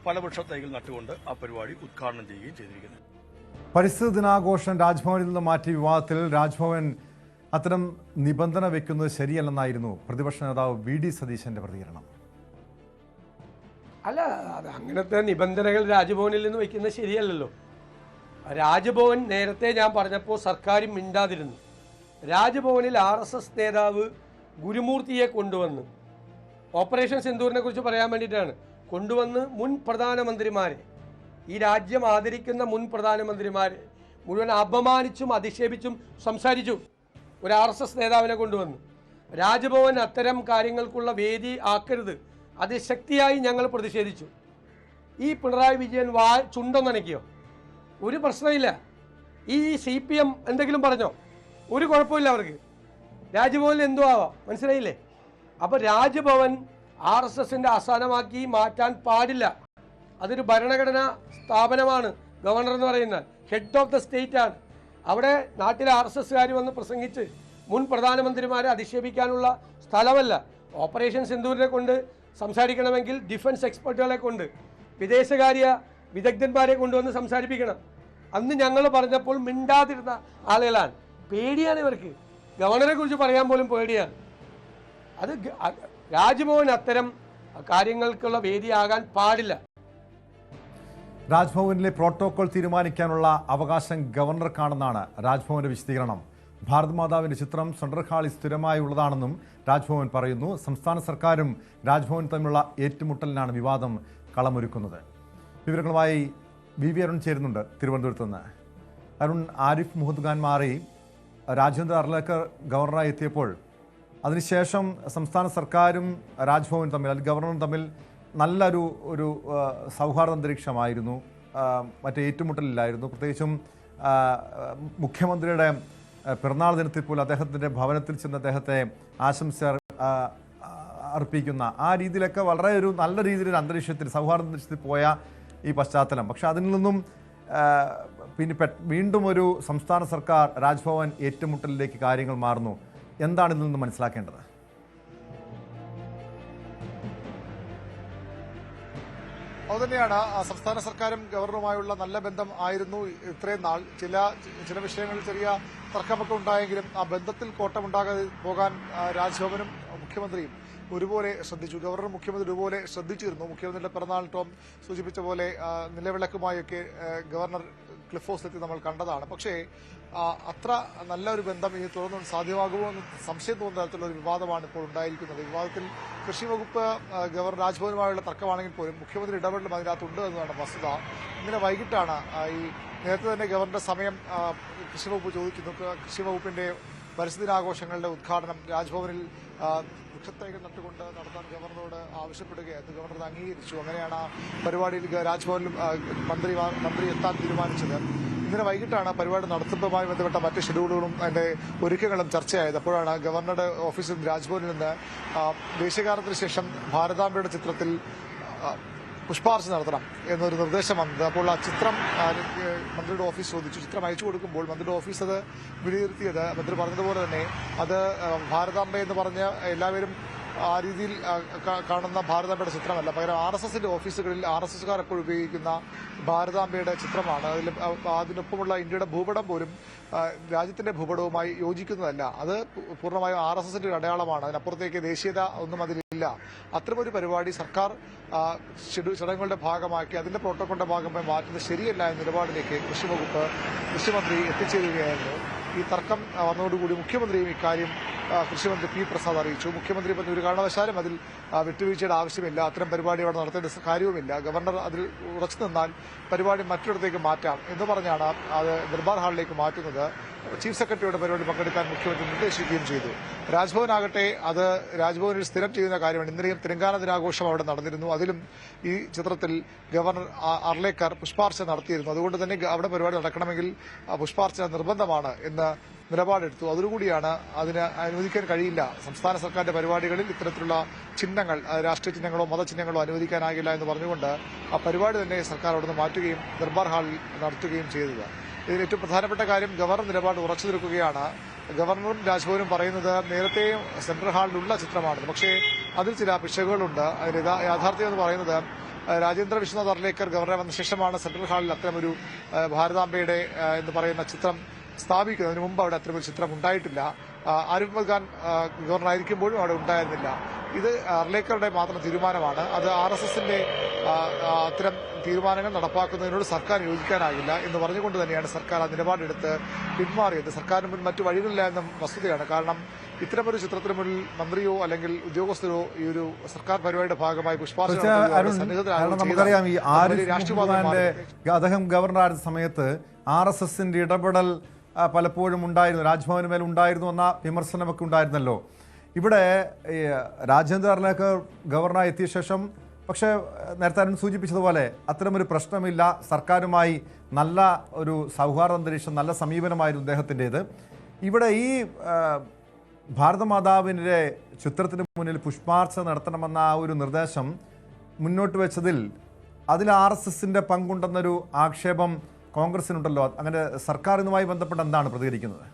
ഫലവൃക്ഷ തൈകൾ നട്ടുകൊണ്ട് ആ പരിപാടി ഉദ്ഘാടനം ചെയ്യുകയും ചെയ്തിരിക്കുന്നത്. പരിസ്ഥിതി ദിനാഘോഷം രാജ്ഭവനിൽ നിന്ന് മാറ്റിയ വിവാദത്തിൽ രാജ്ഭവൻ അത്തരം നിബന്ധന വെക്കുന്നത് ശരിയല്ലെന്നായിരുന്നു പ്രതിപക്ഷ നേതാവ് VD സതീശന്റെ പ്രതികരണം. അല്ല, അത് അങ്ങനത്തെ നിബന്ധനകൾ രാജ്ഭവനിൽ നിന്ന് വയ്ക്കുന്നത് ശരിയല്ലല്ലോ. രാജ്ഭവൻ നേരത്തെ ഞാൻ പറഞ്ഞപ്പോൾ സർക്കാരും മിണ്ടാതിരുന്നു. രാജ്ഭവനിൽ RSS നേതാവ് ഗുരുമൂർത്തിയെ കൊണ്ടുവന്ന് ഓപ്പറേഷൻ സിന്ദൂറിനെ കുറിച്ച് പറയാൻ വേണ്ടിയിട്ടാണ് കൊണ്ടുവന്ന് മുൻ പ്രധാനമന്ത്രിമാരെ, ഈ രാജ്യം ആദരിക്കുന്ന മുൻ പ്രധാനമന്ത്രിമാരെ മുഴുവൻ അപമാനിച്ചും അധിക്ഷേപിച്ചും സംസാരിച്ചു. ഒരു RSS നേതാവിനെ കൊണ്ടുവന്നു. രാജ്ഭവൻ അത്തരം കാര്യങ്ങൾക്കുള്ള വേദി ആക്കരുത്, അതിശക്തിയായി ഞങ്ങൾ പ്രതിഷേധിച്ചു. ഈ പിണറായി വിജയൻ ചുണ്ടൊന്നനയ്ക്കോ? ഒരു പ്രശ്നമില്ല. ഈ CPM എന്തെങ്കിലും പറഞ്ഞോ? ഒരു കുഴപ്പമില്ല അവർക്ക്. രാജ്ഭവനിൽ എന്തോ ആവാം, മനസ്സിലായില്ലേ? അപ്പോൾ രാജ്ഭവൻ RSSന്റെ ആസ്ഥാനമാക്കി മാറ്റാൻ പാടില്ല. അതൊരു ഭരണഘടനാ സ്ഥാപനമാണ്. ഗവർണർ എന്ന് പറയുന്നത് ഹെഡ് ഓഫ് ദ സ്റ്റേറ്റ് ആണ്. അവിടെ നാട്ടിലെ RSSകാർ വന്ന് പ്രസംഗിച്ച് മുൻ പ്രധാനമന്ത്രിമാരെ അധിക്ഷേപിക്കാനുള്ള സ്ഥലമല്ല. ഓപ്പറേഷൻ സിന്ദൂരിനെ കൊണ്ട് സംസാരിക്കണമെങ്കിൽ ഡിഫൻസ് എക്സ്പെർട്ടുകളെ കൊണ്ട്, വിദേശകാര്യ വിദഗ്ധന്മാരെ കൊണ്ടുവന്ന് സംസാരിപ്പിക്കണം. അന്ന് ഞങ്ങൾ പറഞ്ഞപ്പോൾ മിണ്ടാതിരുന്ന ആളുകളാണ്. പേടിയാണ് ഇവർക്ക്. ഗവർണറെ കുറിച്ച് പറയാൻ പോലും പേടിയാണ്. അത് രാജ്ഭവൻ അത്തരം കാര്യങ്ങൾക്കുള്ള വേദിയാകാൻ പാടില്ല. രാജ്ഭവനിലെ പ്രോട്ടോകോൾ തീരുമാനിക്കാനുള്ള അവകാശം ഗവർണർക്കാണെന്നാണ് രാജ്ഭവന്റെ വിശദീകരണം. ഭാരത് മാതാവിന്റെ ചിത്രം സെൻട്രൽ ഹാളിൽ സ്ഥിരമായി ഉള്ളതാണെന്നും രാജ്ഭവൻ പറയുന്നു. സംസ്ഥാന സർക്കാരും രാജ്ഭവൻ തമ്മിലുള്ള ഏറ്റുമുട്ടലിനാണ് വിവാദം കളമൊരുക്കുന്നത്. വിവരങ്ങളുമായി BV അരുൺ ചേരുന്നുണ്ട് തിരുവനന്തപുരത്ത് നിന്ന്. അരുൺ, ആരിഫ് മുഹമ്മദ് ഖാൻ മാറി രാജേന്ദ്ര അർലേക്കർ ഗവർണറായി എത്തിയപ്പോൾ അതിനുശേഷം സംസ്ഥാന സർക്കാരും രാജ്ഭവനും തമ്മിൽ, അല്ലെങ്കിൽ ഗവർണറും തമ്മിൽ നല്ലൊരു സൗഹാർദ്ദ അന്തരീക്ഷമായിരുന്നു. മറ്റേ ഏറ്റുമുട്ടലില്ലായിരുന്നു. പ്രത്യേകിച്ചും മുഖ്യമന്ത്രിയുടെ പിറന്നാൾ ദിനത്തിൽ പോലും അദ്ദേഹത്തിൻ്റെ ഭവനത്തിൽ ചെന്ന് അദ്ദേഹത്തെ ആശംസ അർപ്പിക്കുന്ന ആ രീതിയിലൊക്കെ വളരെ നല്ല രീതിയിലൊരു അന്തരീക്ഷത്തിൽ, സൗഹാർദ്ദ അന്തരീക്ഷത്തിൽ പോയ ഈ പശ്ചാത്തലം. പക്ഷെ അതിൽ നിന്നും പിന്നെ വീണ്ടും ഒരു സംസ്ഥാന സർക്കാർ രാജ്ഭവൻ ഏറ്റുമുട്ടലിലേക്ക് കാര്യങ്ങൾ മാറുന്നു. എന്താണ് ഇതിൽ നിന്ന് മനസ്സിലാക്കേണ്ടത്? അതുതന്നെയാണ് സംസ്ഥാന സർക്കാരും ഗവർണറുമായുള്ള നല്ല ബന്ധം ആയിരുന്നു ഇത്രയും നാൾ. ചില വിഷയങ്ങളിൽ ചെറിയ തർക്കമൊക്കെ ഉണ്ടായെങ്കിലും ആ ബന്ധത്തിൽ കോട്ടമുണ്ടാകാതെ പോകാൻ രാജ്ഭവനും മുഖ്യമന്ത്രിയും ഒരുപോലെ ശ്രദ്ധിച്ചു. ഗവർണർ മുഖ്യമന്ത്രി ഒരുപോലെ ശ്രദ്ധിച്ചിരുന്നു. മുഖ്യമന്ത്രിയുടെ പിറന്നാൾ ടോം സൂചിപ്പിച്ച പോലെ നിലവിളക്കുമായൊക്കെ ഗവർണർ ക്ലിഫ് ഹൗസിലെത്തി നമ്മൾ കണ്ടതാണ്. പക്ഷേ അത്ര നല്ലൊരു ബന്ധം ഇനി തുടർന്ന് സാധ്യമാകുമോ എന്ന് സംശയം തോന്നുന്ന തരത്തിലുള്ള ഒരു വിവാദമാണ് ഇപ്പോൾ ഉണ്ടായിരിക്കുന്നത്. വിവാദത്തിൽ കൃഷി വകുപ്പ് ഗവർണർ രാജ്ഭവനുമായുള്ള തർക്കമാണെങ്കിൽ പോലും മുഖ്യമന്ത്രി ഇടപെടലും അതിനകത്തുണ്ട് എന്നതാണ് വസ്തുത. ഇന്നലെ വൈകിട്ടാണ് ഈ നേരത്തെ തന്നെ ഗവർണറുടെ സമയം കൃഷി വകുപ്പ് ചോദിക്കുന്നു. കൃഷി വകുപ്പിന്റെ പരിസ്ഥിതിദിനാഘോഷങ്ങളുടെ ഉദ്ഘാടനം രാജ്ഭവനിൽ വൃക്ഷത്തൈകൾ നട്ടുകൊണ്ട് നടത്താൻ ഗവർണറോട് ആവശ്യപ്പെടുകയായിരുന്നു. ഗവർണർ അംഗീകരിച്ചു. അങ്ങനെയാണ് ആ പരിപാടിയിൽ രാജ്ഭവനിലും മന്ത്രി എത്താൻ തീരുമാനിച്ചത്. ഇന്നലെ വൈകിട്ടാണ് പരിപാടി നടത്തുന്നതുമായി ബന്ധപ്പെട്ട മറ്റ് ഷെഡ്യൂളുകളും അതിന്റെ ഒരുക്കങ്ങളും ചർച്ചയായത്. അപ്പോഴാണ് ഗവർണറുടെ ഓഫീസിൽ രാജ്ഭവനിൽ നിന്ന് ദേശീയഗാനത്തിന് ശേഷം ഭാരതാംബയുടെ ചിത്രത്തിൽ പുഷ്പാർച്ചന നടത്തണം എന്നൊരു നിർദ്ദേശം വന്നത്. അപ്പോൾ ആ ചിത്രം മന്ത്രിയുടെ ഓഫീസ് ചോദിച്ചു. ചിത്രം അയച്ചു കൊടുക്കുമ്പോൾ മന്ത്രിയുടെ ഓഫീസ് അത് വിലയിരുത്തിയത് മന്ത്രി പറഞ്ഞതുപോലെ തന്നെ അത് ഭാരതാംബ എന്ന് പറഞ്ഞ് എല്ലാവരും ആ രീതിയിൽ കാണുന്ന ഭാരതാംബയുടെ ചിത്രമല്ല. പകരം RSSന്റെ ഓഫീസുകളിൽ RSSകാർ എപ്പോഴും ഉപയോഗിക്കുന്ന ഭാരതാംബയുടെ ചിത്രമാണ്. അതിനൊപ്പമുള്ള ഇന്ത്യയുടെ ഭൂപടം പോലും രാജ്യത്തിന്റെ ഭൂപടവുമായി യോജിക്കുന്നതല്ല. അത് പൂർണ്ണമായും RSSന്റെ ഒരു അടയാളമാണ്. അതിനപ്പുറത്തേക്ക് ദേശീയത ഒന്നും അതിലില്ല. അത്തരമൊരു പരിപാടി സർക്കാർ ചടങ്ങുകളുടെ ഭാഗമാക്കി അതിന്റെ പ്രോട്ടോക്കോളിന്റെ ഭാഗമായി മാറ്റുന്നത് ശരിയല്ല എന്ന നിലപാടിലേക്ക് കൃഷിമന്ത്രി എത്തിച്ചേരുകയായിരുന്നു. ഈ തർക്കം വന്നതോടുകൂടി മുഖ്യമന്ത്രിയും ഇക്കാര്യം കൃഷിമന്ത്രി P. പ്രസാദ് അറിയിച്ചു. മുഖ്യമന്ത്രി പറഞ്ഞു ഒരു കാരണവശാലും അതിൽ വിട്ടുവീഴ്ചയുടെ ആവശ്യമില്ല, അത്തരം പരിപാടി അവിടെ നടത്തേണ്ട കാര്യവുമില്ല, ഗവർണർ അതിൽ ഉറച്ചു നിന്നാൽ പരിപാടി മറ്റൊരിടത്തേക്ക് മാറ്റാം എന്ന് പറഞ്ഞാണ് അത് ദർബാർ ഹാളിലേക്ക് മാറ്റുന്നത്. ചീഫ് സെക്രട്ടറിയുടെ പരിപാടി പങ്കെടുക്കാൻ മുഖ്യമന്ത്രി നിർദ്ദേശിക്കുകയും ചെയ്തു. രാജ്ഭവനാകട്ടെ അത് രാജ്ഭവനിൽ സ്ഥിരം ചെയ്യുന്ന കാര്യമാണ്. ഇന്നലെയും തെലങ്കാന ദിനാഘോഷം അവിടെ നടന്നിരുന്നു. അതിലും ഈ ചിത്രത്തിൽ ഗവർണർ അർലേക്കർ പുഷ്പാർച്ചന നടത്തിയിരുന്നു. അതുകൊണ്ട് തന്നെ അവിടെ പരിപാടി നടക്കണമെങ്കിൽ പുഷ്പാർച്ചന നിർബന്ധമാണ് എന്ന് നിലപാടെടുത്തു. അതോടുകൂടിയാണ് അതിന് അനുവദിക്കാൻ കഴിയില്ല. സംസ്ഥാന സർക്കാരിന്റെ പരിപാടികളിൽ ഇത്തരത്തിലുള്ള ചിഹ്നങ്ങൾ, രാഷ്ട്രീയ ചിഹ്നങ്ങളോ മതചിഹ്നങ്ങളോ അനുവദിക്കാനാകില്ല എന്ന് പറഞ്ഞുകൊണ്ട് ആ പരിപാടി തന്നെ സർക്കാർ അവിടുന്ന് മാറ്റുകയും ദർബാർ ഹാളിൽ നടത്തുകയും ചെയ്തത്. ഇതിൽ ഏറ്റവും പ്രധാനപ്പെട്ട കാര്യം ഗവർണർ നിലപാട് ഉറച്ചു നിൽക്കുകയാണ്. ഗവർണറും രാജ്ഭവനും പറയുന്നത് നേരത്തെ സെൻട്രൽ ഹാളിലുള്ള ചിത്രമാണ്, പക്ഷേ അതിൽ ചില പിശകുകളുണ്ട്. അതിൽ യാഥാർത്ഥ്യം എന്ന് പറയുന്നത് രാജേന്ദ്ര വിശ്വനാഥ് അർലേക്കർ ഗവർണറെ വന്ന ശേഷമാണ് സെൻട്രൽ ഹാളിൽ അത്തരമൊരു ഭാരതാംബയുടെ എന്ന് പറയുന്ന ചിത്രം സ്ഥാപിക്കുന്നതിന് മുമ്പ് അവിടെ അത്തരമൊരു ചിത്രം ഉണ്ടായിട്ടില്ല. ആരിഫ് മുഹമ്മദ് ഖാൻ ഗവർണറായിരിക്കുമ്പോഴും അവിടെ ഉണ്ടായിരുന്നില്ല. ഇത് അർലേക്കറുടെ മാത്രം തീരുമാനമാണ്. അത് RSSന്റെ അത്തരം തീരുമാനങ്ങൾ നടപ്പാക്കുന്നതിനോട് സർക്കാർ യോജിക്കാനാകില്ല എന്ന് പറഞ്ഞുകൊണ്ട് തന്നെയാണ് സർക്കാർ ആ നിലപാടെടുത്ത് പിന്മാറിയത്. സർക്കാരിന് മുന്നിൽ മറ്റു വഴികളില്ല എന്ന വസ്തുതയാണ്. കാരണം ഇത്തരമൊരു ചിത്രത്തിന് മുന്നിൽ മന്ത്രിയോ അല്ലെങ്കിൽ ഉദ്യോഗസ്ഥരോ ഈ ഒരു സർക്കാർ പരിപാടിയുടെ ഭാഗമായി നമുക്കറിയാം ഈ അദ്ദേഹം ഗവർണറായിരുന്ന സമയത്ത് RSSന്റെ ഇടപെടൽ പലപ്പോഴും ഉണ്ടായിരുന്നു, രാജ്ഭവന് മേൽ ഉണ്ടായിരുന്നു എന്ന വിമർശനമൊക്കെ ഉണ്ടായിരുന്നല്ലോ. ഇവിടെ രാജേന്ദ്ര അർലേക്കർ ഗവർണറായി എത്തിയ ശേഷം പക്ഷേ നേരത്തെ അരുൺ സൂചിപ്പിച്ചതുപോലെ അത്തരമൊരു പ്രശ്നമില്ല, സർക്കാരുമായി നല്ല ഒരു സൗഹാർദ്ദ അന്തരീക്ഷം, നല്ല സമീപനമായിരുന്നു അദ്ദേഹത്തിൻ്റേത്. ഇവിടെ ഈ ഭാരതമാതാവിൻ്റെ ചിത്രത്തിന് മുന്നിൽ പുഷ്പാർച്ചന നടത്തണമെന്ന ആ ഒരു നിർദ്ദേശം മുന്നോട്ട് വെച്ചതിൽ അതിൽ RSSന്റെ പങ്കുണ്ടെന്നൊരു ആക്ഷേപം കോൺഗ്രസിനുണ്ടല്ലോ. അങ്ങനെ സർക്കാർ ഇതുമായി ബന്ധപ്പെട്ട് എന്താണ് പ്രതികരിക്കുന്നത്?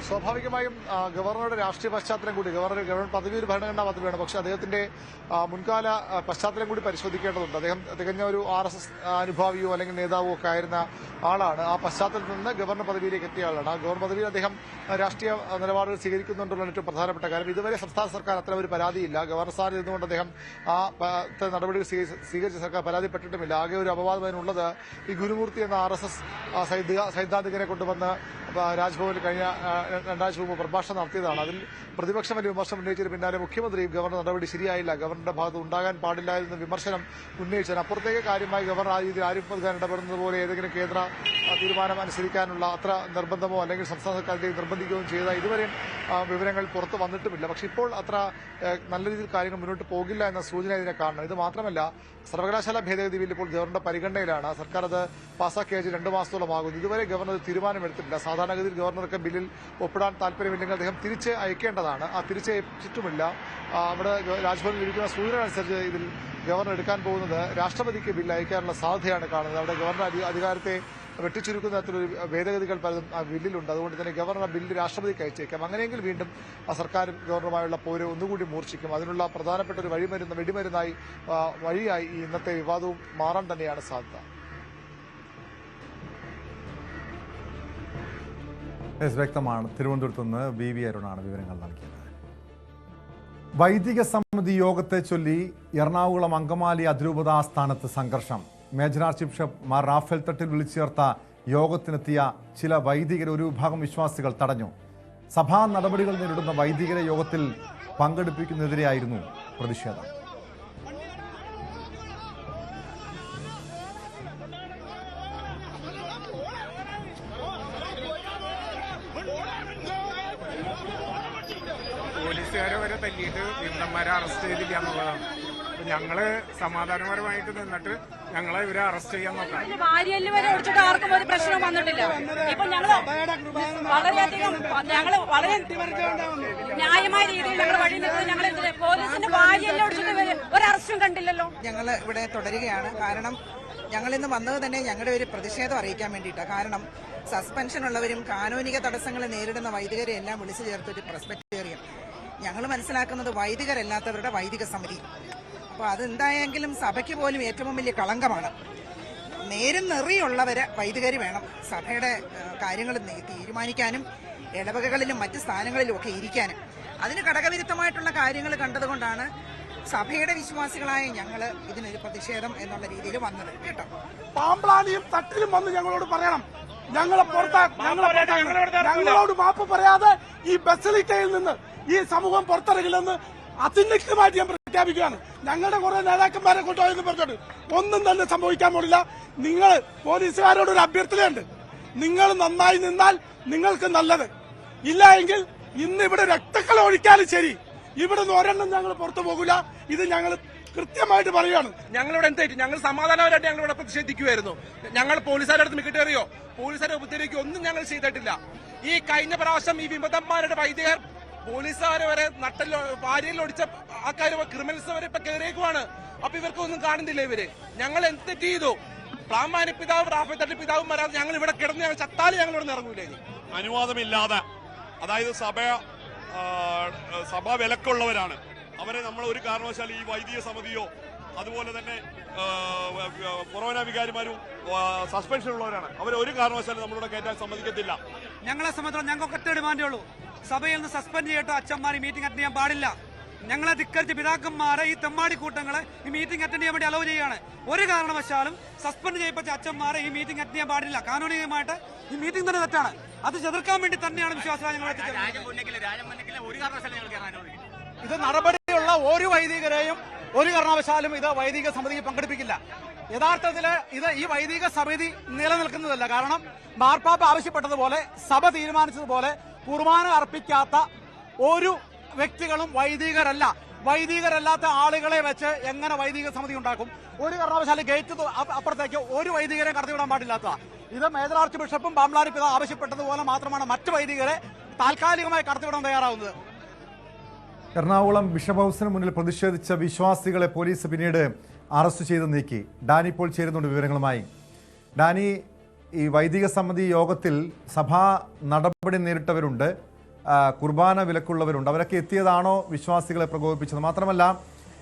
സ്വാഭാവികമായും ഗവർണറുടെ രാഷ്ട്രീയ പശ്ചാത്തലം കൂടി, ഗവർണർ പദവി ഒരു ഭരണഘടനാ പദവിയാണ്, പക്ഷേ അദ്ദേഹത്തിന്റെ മുൻകാല പശ്ചാത്തലം കൂടി പരിശോധിക്കേണ്ടതുണ്ട്. അദ്ദേഹം തികഞ്ഞ ഒരു RSS അനുഭാവിയോ അല്ലെങ്കിൽ നേതാവോ ഒക്കെ ആയിരുന്ന ആളാണ്. ആ പശ്ചാത്തലത്തിൽ നിന്ന് ഗവർണർ പദവിയിലേക്ക് എത്തിയ ആളാണ്. ആ ഗവർണർ പദവിയിൽ അദ്ദേഹം രാഷ്ട്രീയ നിലപാടുകൾ സ്വീകരിക്കുന്നുണ്ടെന്നുള്ള ഏറ്റവും പ്രധാനപ്പെട്ട കാര്യം. ഇതുവരെ സംസ്ഥാന സർക്കാർ അത്ര ഒരു പരാതിയില്ല. ഗവർണർ സ്ഥാനത്ത് ഇരുന്നുകൊണ്ട് അദ്ദേഹം ആ നടപടികൾ സ്വീകരിച്ച സർക്കാർ പരാതിപ്പെട്ടിട്ടുമില്ല. ആകെ ഒരു അപവാദം അതിനുള്ളത് ഈ ഗുരുമൂർത്തി എന്ന RSS സൈദ്ധാന്തികനെ കൊണ്ടുവന്ന് രാജ്ഭവനിൽ കഴിഞ്ഞ 2 ആഴ്ച മുമ്പ് പ്രഭാഷണം നടത്തിയതാണ്. അതിൽ പ്രതിപക്ഷം വലിയ വിമർശനം ഉന്നയിച്ചതിന് പിന്നാലെ മുഖ്യമന്ത്രിയും ഗവർണർ നടപടി ശരിയായില്ല, ഗവർണറുടെ ഭാഗത്ത് ഉണ്ടാകാൻ പാടില്ലായിരുന്ന വിമർശനം ഉന്നയിച്ചതിന് അപ്പുറത്തേക്ക് കാര്യമായി ഗവർണർ ആ രീതിയിൽ ആരിഫ് നൽകാൻ ഇടപെടുന്നത് പോലെ ഏതെങ്കിലും കേന്ദ്ര തീരുമാനം അനുസരിക്കാനുള്ള അത്ര നിർബന്ധമോ അല്ലെങ്കിൽ സംസ്ഥാന സർക്കാരിലേക്ക് നിർബന്ധിക്കുകയും ചെയ്ത ഇതുവരെയും വിവരങ്ങൾ പുറത്തു വന്നിട്ടുമില്ല. പക്ഷെ ഇപ്പോൾ അത്ര നല്ല രീതിയിൽ കാര്യങ്ങൾ മുന്നോട്ട് പോകില്ല എന്ന സൂചന ഇതിനെ കാണണം. ഇത് മാത്രമല്ല, സർവകലാശാല ഭേദഗതി ബിൽ ഇപ്പോൾ ഗവർണറുടെ പരിഗണനയിലാണ്. സർക്കാർ അത് പാസാക്കിയ 2 മാസത്തോളമാകുന്നു. ഇതുവരെ ഗവർണർ തീരുമാനമെടുത്തിട്ടില്ല. സാധാരണഗതിയിൽ ഗവർണർക്ക് ബില്ലിൽ ഒപ്പിടാൻ താല്പര്യമില്ലെങ്കിൽ അദ്ദേഹം തിരിച്ച് അയക്കേണ്ടതാണ്. ആ തിരിച്ച് അയച്ചിട്ടുമില്ല. അവിടെ രാജ്ഭവനിൽ ലഭിക്കുന്ന സൂചന അനുസരിച്ച് ഇതിൽ ഗവർണർ എടുക്കാൻ പോകുന്നത് രാഷ്ട്രപതിക്ക് ബില്ല് അയക്കാനുള്ള സാധ്യതയാണ് കാണുന്നത്. അവിടെ ഗവർണർ അധികാരത്തെ വെട്ടിച്ചുരുക്കുന്ന തരത്തിലൊരു ഭേദഗതികൾ പലതും ആ ബില്ലിലുണ്ട്. അതുകൊണ്ട് തന്നെ ഗവർണർ ബില്ല് രാഷ്ട്രപതിക്ക് അയച്ചേക്കാം. അങ്ങനെയെങ്കിൽ വീണ്ടും ആ സർക്കാരും ഗവർണറുമായുള്ള പോര് ഒന്നുകൂടി മൂർച്ഛിക്കും. അതിനുള്ള പ്രധാനപ്പെട്ട ഒരു വെടിമരുന്നായി വഴിയായി ഈ ഇന്നത്തെ വിവാദവും മാറാൻ തന്നെയാണ് സാധ്യത. വ്യക്തമാണ്. തിരുവനന്തപുരത്ത് നിന്ന് BV അരുണാണ് വിവരങ്ങൾ നൽകിയത്. വൈദിക സമിതി യോഗത്തെ ചൊല്ലി എറണാകുളം അങ്കമാലി അതിരൂപത ആസ്ഥാനത്ത് സംഘർഷം. Major archbishop Mar Raphael Thattil വിളിച്ചു ചേർത്ത യോഗത്തിനെത്തിയ ചില വൈദികരെ ഒരു വിഭാഗം വിശ്വാസികൾ തടഞ്ഞു. സഭാ നടപടികൾ നേരിടുന്ന വൈദികരെ യോഗത്തിൽ പങ്കെടുപ്പിക്കുന്നതിനെതിരെയായിരുന്നു പ്രതിഷേധം. പോലീസുകാരെ വരെ തല്ലിയിട്ട് വിമതന്മാരെ അറസ്റ്റ് ചെയ്തില്ല എന്നുള്ളതാണ്. ഞങ്ങള് സമാധാനപരമായിട്ട് നിന്നിട്ട് ഞങ്ങളെ ഇവരെ അറസ്റ്റ് ചെയ്യാൻ നോക്കാം. വാരിയല് വരെ ഒടിച്ചിട്ട് ആർക്കും ഒരു പ്രശ്നം വന്നിട്ടില്ല. ഇപ്പൊ ഞങ്ങള് വളരെയധികം വളരെ ന്യായമായ രീതിയിൽ ഞങ്ങൾ വഴി നിൽക്കുന്നത്. ഞങ്ങൾ പോലീസിന്റെ വാരിയല് ഒടിച്ചിട്ട് ഒരു അറസ്റ്റും കണ്ടില്ലല്ലോ. ഞങ്ങൾ ഇവിടെ തുടരുകയാണ്. കാരണം ഞങ്ങൾ ഇന്ന് വന്നത് തന്നെ ഞങ്ങളുടെ ഒരു പ്രതിഷേധം അറിയിക്കാൻ വേണ്ടിയിട്ടാണ്. കാരണം സസ്പെൻഷൻ ഉള്ളവരും കാനൂനിക തടസ്സങ്ങൾ നേരിടുന്ന വൈദികരെ എല്ലാം വിളിച്ചു ചേർത്തൊരു പ്രസ്പെക്ടേറിയം. ഞങ്ങൾ മനസ്സിലാക്കുന്നത് വൈദികരല്ലാത്തവരുടെ വൈദിക സമിതി. അപ്പോൾ അതെന്തായെങ്കിലും സഭയ്ക്ക് പോലും ഏറ്റവും വലിയ കളങ്കമാണ്. നേരും നെറിയുള്ളവരെ വൈദികര് വേണം സഭയുടെ കാര്യങ്ങൾ തീരുമാനിക്കാനും ഇടവകകളിലും മറ്റ് സ്ഥാനങ്ങളിലും ഒക്കെ ഇരിക്കാനും. അതിന് ഘടകവിരുദ്ധമായിട്ടുള്ള കാര്യങ്ങൾ കണ്ടതുകൊണ്ടാണ് സഭയുടെ വിശ്വാസികളായ ഞങ്ങൾ ഇതിനൊരു പ്രതിഷേധം എന്നുള്ള രീതിയിൽ വന്നത്. കേട്ടോ, പാമ്പ്ലാനിയും തട്ടിലും വന്ന് ഞങ്ങളോട് പറയണം. ഞങ്ങളോട് മാപ്പ് പറയാതെ ഈ ബസലിക്കയിൽ നിന്ന് ഈ സമൂഹം പുറത്തിറങ്ങില്ലെന്ന് അതിനിഗ്ധമായിട്ട് ഞാൻ പ്രഖ്യാപിക്കുകയാണ്. ഞങ്ങളുടെ കുറെ നേതാക്കന്മാരെ കൊണ്ടുപോയെന്ന് പറഞ്ഞിട്ട് ഒന്നും തന്നെ സംഭവിക്കാൻ പോലില്ല. നിങ്ങൾ പോലീസുകാരോടൊരു അഭ്യർത്ഥനയുണ്ട്. നിങ്ങൾ നന്നായി നിന്നാൽ നിങ്ങൾക്ക് നല്ലത്, ഇല്ല എങ്കിൽ ഇന്ന് ഇവിടെ രക്തക്കള ഒഴിക്കാനും ശരി, ഇവിടെ നിന്ന് ഒരെണ്ണം ഞങ്ങൾ പുറത്തു പോകില്ല. ഇത് ഞങ്ങൾ കൃത്യമായിട്ട് പറയുകയാണ്. ഞങ്ങളിവിടെ എന്തായിട്ട് ഞങ്ങൾ സമാധാനപരമായിട്ട് ഞങ്ങളിവിടെ പ്രതിഷേധിക്കുമായിരുന്നു. ഞങ്ങൾ പോലീസുകാരുടെ അടുത്ത് മിക്കട്ടേറിയോ പോലീസുകാരെ ഉപദ്രവിക്കുകയോ ഒന്നും ഞങ്ങൾ ചെയ്തിട്ടില്ല. ഈ കഴിഞ്ഞ പ്രാവശ്യം ഈ വിമതന്മാരുടെ വൈദികർ പോലീസുകാരെ വരെ നട്ടല്ലോ ഭാര്യയിൽ ഒടിച്ച ആൾക്കാർ ക്രിമിനൽസ് വരെ ഇപ്പൊ കയറിയേക്കുവാണ്. അപ്പൊ ഇവർക്കൊന്നും കാണുന്നില്ല. ഇവര് ഞങ്ങൾ എന്ത് തെറ്റ് ചെയ്തു? പ്രാമാണി പിതാവ് റാഫേൽ തട്ടിൽ പിതാവും വരാതെ ഞങ്ങൾ ഇവിടെ കിടന്ന് ഞങ്ങൾ ചത്താലും ഞങ്ങൾ ഇവിടെ ഇറങ്ങൂലേ? അനുവാദമില്ലാതെ, അതായത് സഭ വിലക്കുള്ളവരാണ് അവരെ നമ്മൾ ഒരു കാരണവശാലും ഈ വൈദിക സമിതിയോ അതുപോലെ തന്നെ കൊറോണ വികാരിമാരും സസ്പെൻഷനുള്ളവരാണ്. അവരെ ഒരു കാരണവശാലും നമ്മളിവിടെ കയറ്റാൻ സമ്മതിക്കത്തില്ല. ഞങ്ങളെ സംബന്ധിച്ചിടത്തോളം ഞങ്ങൾക്ക് ഒറ്റ ഡിമാൻഡേ ഉള്ളൂ. സഭയിൽ നിന്ന് സസ്പെൻഡ് ചെയ്തിട്ട് അച്ഛന്മാർ ഈ മീറ്റിംഗ് അറ്റൻഡ് ചെയ്യാൻ പാടില്ല. ഞങ്ങളെ ധിക്കരിച്ച് പിതാക്കന്മാരെ ഈ തെമ്മാടി കൂട്ടങ്ങളെ ഈ മീറ്റിംഗ് അറ്റൻഡ് ചെയ്യാൻ വേണ്ടി അലോ ചെയ്യുകയാണ്. ഒരു കാരണവശാലും സസ്പെൻഡ് ചെയ്യപ്പെട്ട അച്ഛന്മാരെ ഈ മീറ്റിംഗ് അറ്റൻഡ് ചെയ്യാൻ പാടില്ല. കാനൂനികമായിട്ട് ഈ മീറ്റിംഗ് തന്നെ തെറ്റാണ്. അത് ചെറുക്കാൻ വേണ്ടി തന്നെയാണ് വിശ്വാസികൾ ഞങ്ങൾ ഇത് നടപടിയുള്ള ഒരു വൈദികരെയും ഒരു കാരണവശാലും ഇത് വൈദിക സമിതിക്ക് പങ്കെടുപ്പിക്കില്ല. യഥാർത്ഥത്തിൽ ഈ വൈദിക സമിതി നിലനിൽക്കുന്നതല്ല. കാരണം മാർപ്പാപ്പ ആവശ്യപ്പെട്ടതുപോലെ സഭ തീരുമാനിച്ചതുപോലെ കുർബാന അർപ്പിക്കാത്ത ഒരു വ്യക്തികളും വൈദികരല്ല. വൈദികരല്ലാത്ത ആളുകളെ വെച്ച് എങ്ങനെ വൈദിക സമിതി ഉണ്ടാക്കും? ഒരു കാരണവശാലും ഗേറ്റ് അപ്പുറത്തേക്ക് ഒരു വൈദികരെ കടത്തിവിടാൻ പാടില്ലാത്ത ഇത് മേജർ ആർച്ച് ബിഷപ്പും പാമ്പ്ലാരി പിതാവ് ആവശ്യപ്പെട്ടതുപോലെ മാത്രമാണ് മറ്റു വൈദികരെ താൽക്കാലികമായി കടത്തിവിടാൻ തയ്യാറാവുന്നത്. എറണാകുളം ബിഷപ്പ് ഹൗസിന് മുന്നിൽ പ്രതിഷേധിച്ച വിശ്വാസികളെ പോലീസ് പിന്നീട് അറസ്റ്റ് ചെയ്ത് നീക്കി. ഡാനി ഇപ്പോൾ ചേരുന്നുണ്ട് വിവരങ്ങളുമായി. ഡാനി, ഈ വൈദിക സമിതി യോഗത്തിൽ സഭാ നടപടി നേരിട്ടവരുണ്ട്, കുർബാന വിലക്കുള്ളവരുണ്ട്. അവരൊക്കെ എത്തിയതാണോ വിശ്വാസികളെ പ്രകോപിപ്പിച്ചത്? മാത്രമല്ല,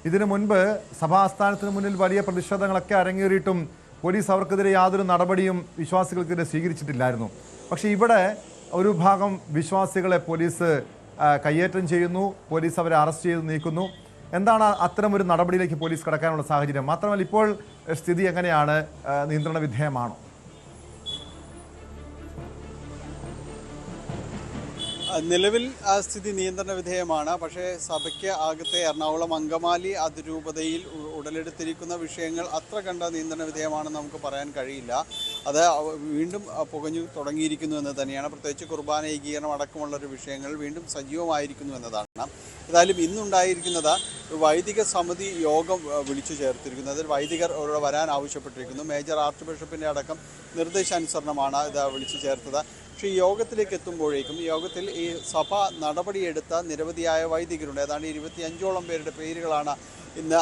ഇതിനു മുൻപ് സഭാസ്ഥാനത്തിന് മുന്നിൽ വലിയ പ്രതിഷേധങ്ങളൊക്കെ അരങ്ങേറിയിട്ടും പോലീസ് അവർക്കെതിരെ യാതൊരു നടപടിയും വിശ്വാസികൾക്കെതിരെ സ്വീകരിച്ചിട്ടില്ലായിരുന്നു. പക്ഷേ ഇവിടെ ഒരു ഭാഗം വിശ്വാസികളെ പോലീസ് കയ്യേറ്റം ചെയ്യുന്നു, പോലീസ് അവരെ അറസ്റ്റ് ചെയ്ത് നീക്കുന്നു. എന്താണ് അത്തരമൊരു നടപടിയിലേക്ക് പോലീസ് കടക്കാനുള്ള സാഹചര്യം? മാത്രമല്ല, ഇപ്പോൾ സ്ഥിതി എങ്ങനെയാണ്? നിയന്ത്രണ വിധേയമാണോ? നിലവിൽ സ്ഥിതി നിയന്ത്രണ വിധേയമാണ്. പക്ഷേ സഭയ്ക്ക് അകത്തെ എറണാകുളം അങ്കമാലി അതിരൂപതയിൽ ഉടലെടുത്തിരിക്കുന്ന വിഷയങ്ങൾ അത്ര കണ്ട നിയന്ത്രണ വിധേയമാണെന്ന് നമുക്ക് പറയാൻ കഴിയില്ല. അത് വീണ്ടും പുകഞ്ഞു തുടങ്ങിയിരിക്കുന്നു എന്ന് തന്നെയാണ്. പ്രത്യേകിച്ച് കുർബാന ഏകീകരണം അടക്കമുള്ളൊരു വിഷയങ്ങൾ വീണ്ടും സജീവമായിരിക്കുന്നു എന്നതാണ്. ഏതായാലും ഇന്നുണ്ടായിരിക്കുന്നത് വൈദിക സമിതി യോഗം വിളിച്ചു ചേർത്തിരിക്കുന്നത്. വൈദികർ അവിടെ വരാൻ ആവശ്യപ്പെട്ടിരിക്കുന്നു. മേജർ ആർച്ച് ബിഷപ്പിൻ്റെ അടക്കം നിർദ്ദേശാനുസരണമാണ് ഇത് വിളിച്ചു ചേർത്തത്. പക്ഷേ ഈ യോഗത്തിലേക്ക് എത്തുമ്പോഴേക്കും ഈ യോഗത്തിൽ ഈ സഭ നടപടിയെടുത്ത നിരവധിയായ വൈദികരുണ്ട്. ഏതാണ്ട് 25ഓളം പേരുടെ പേരുകളാണ് ഇന്ന്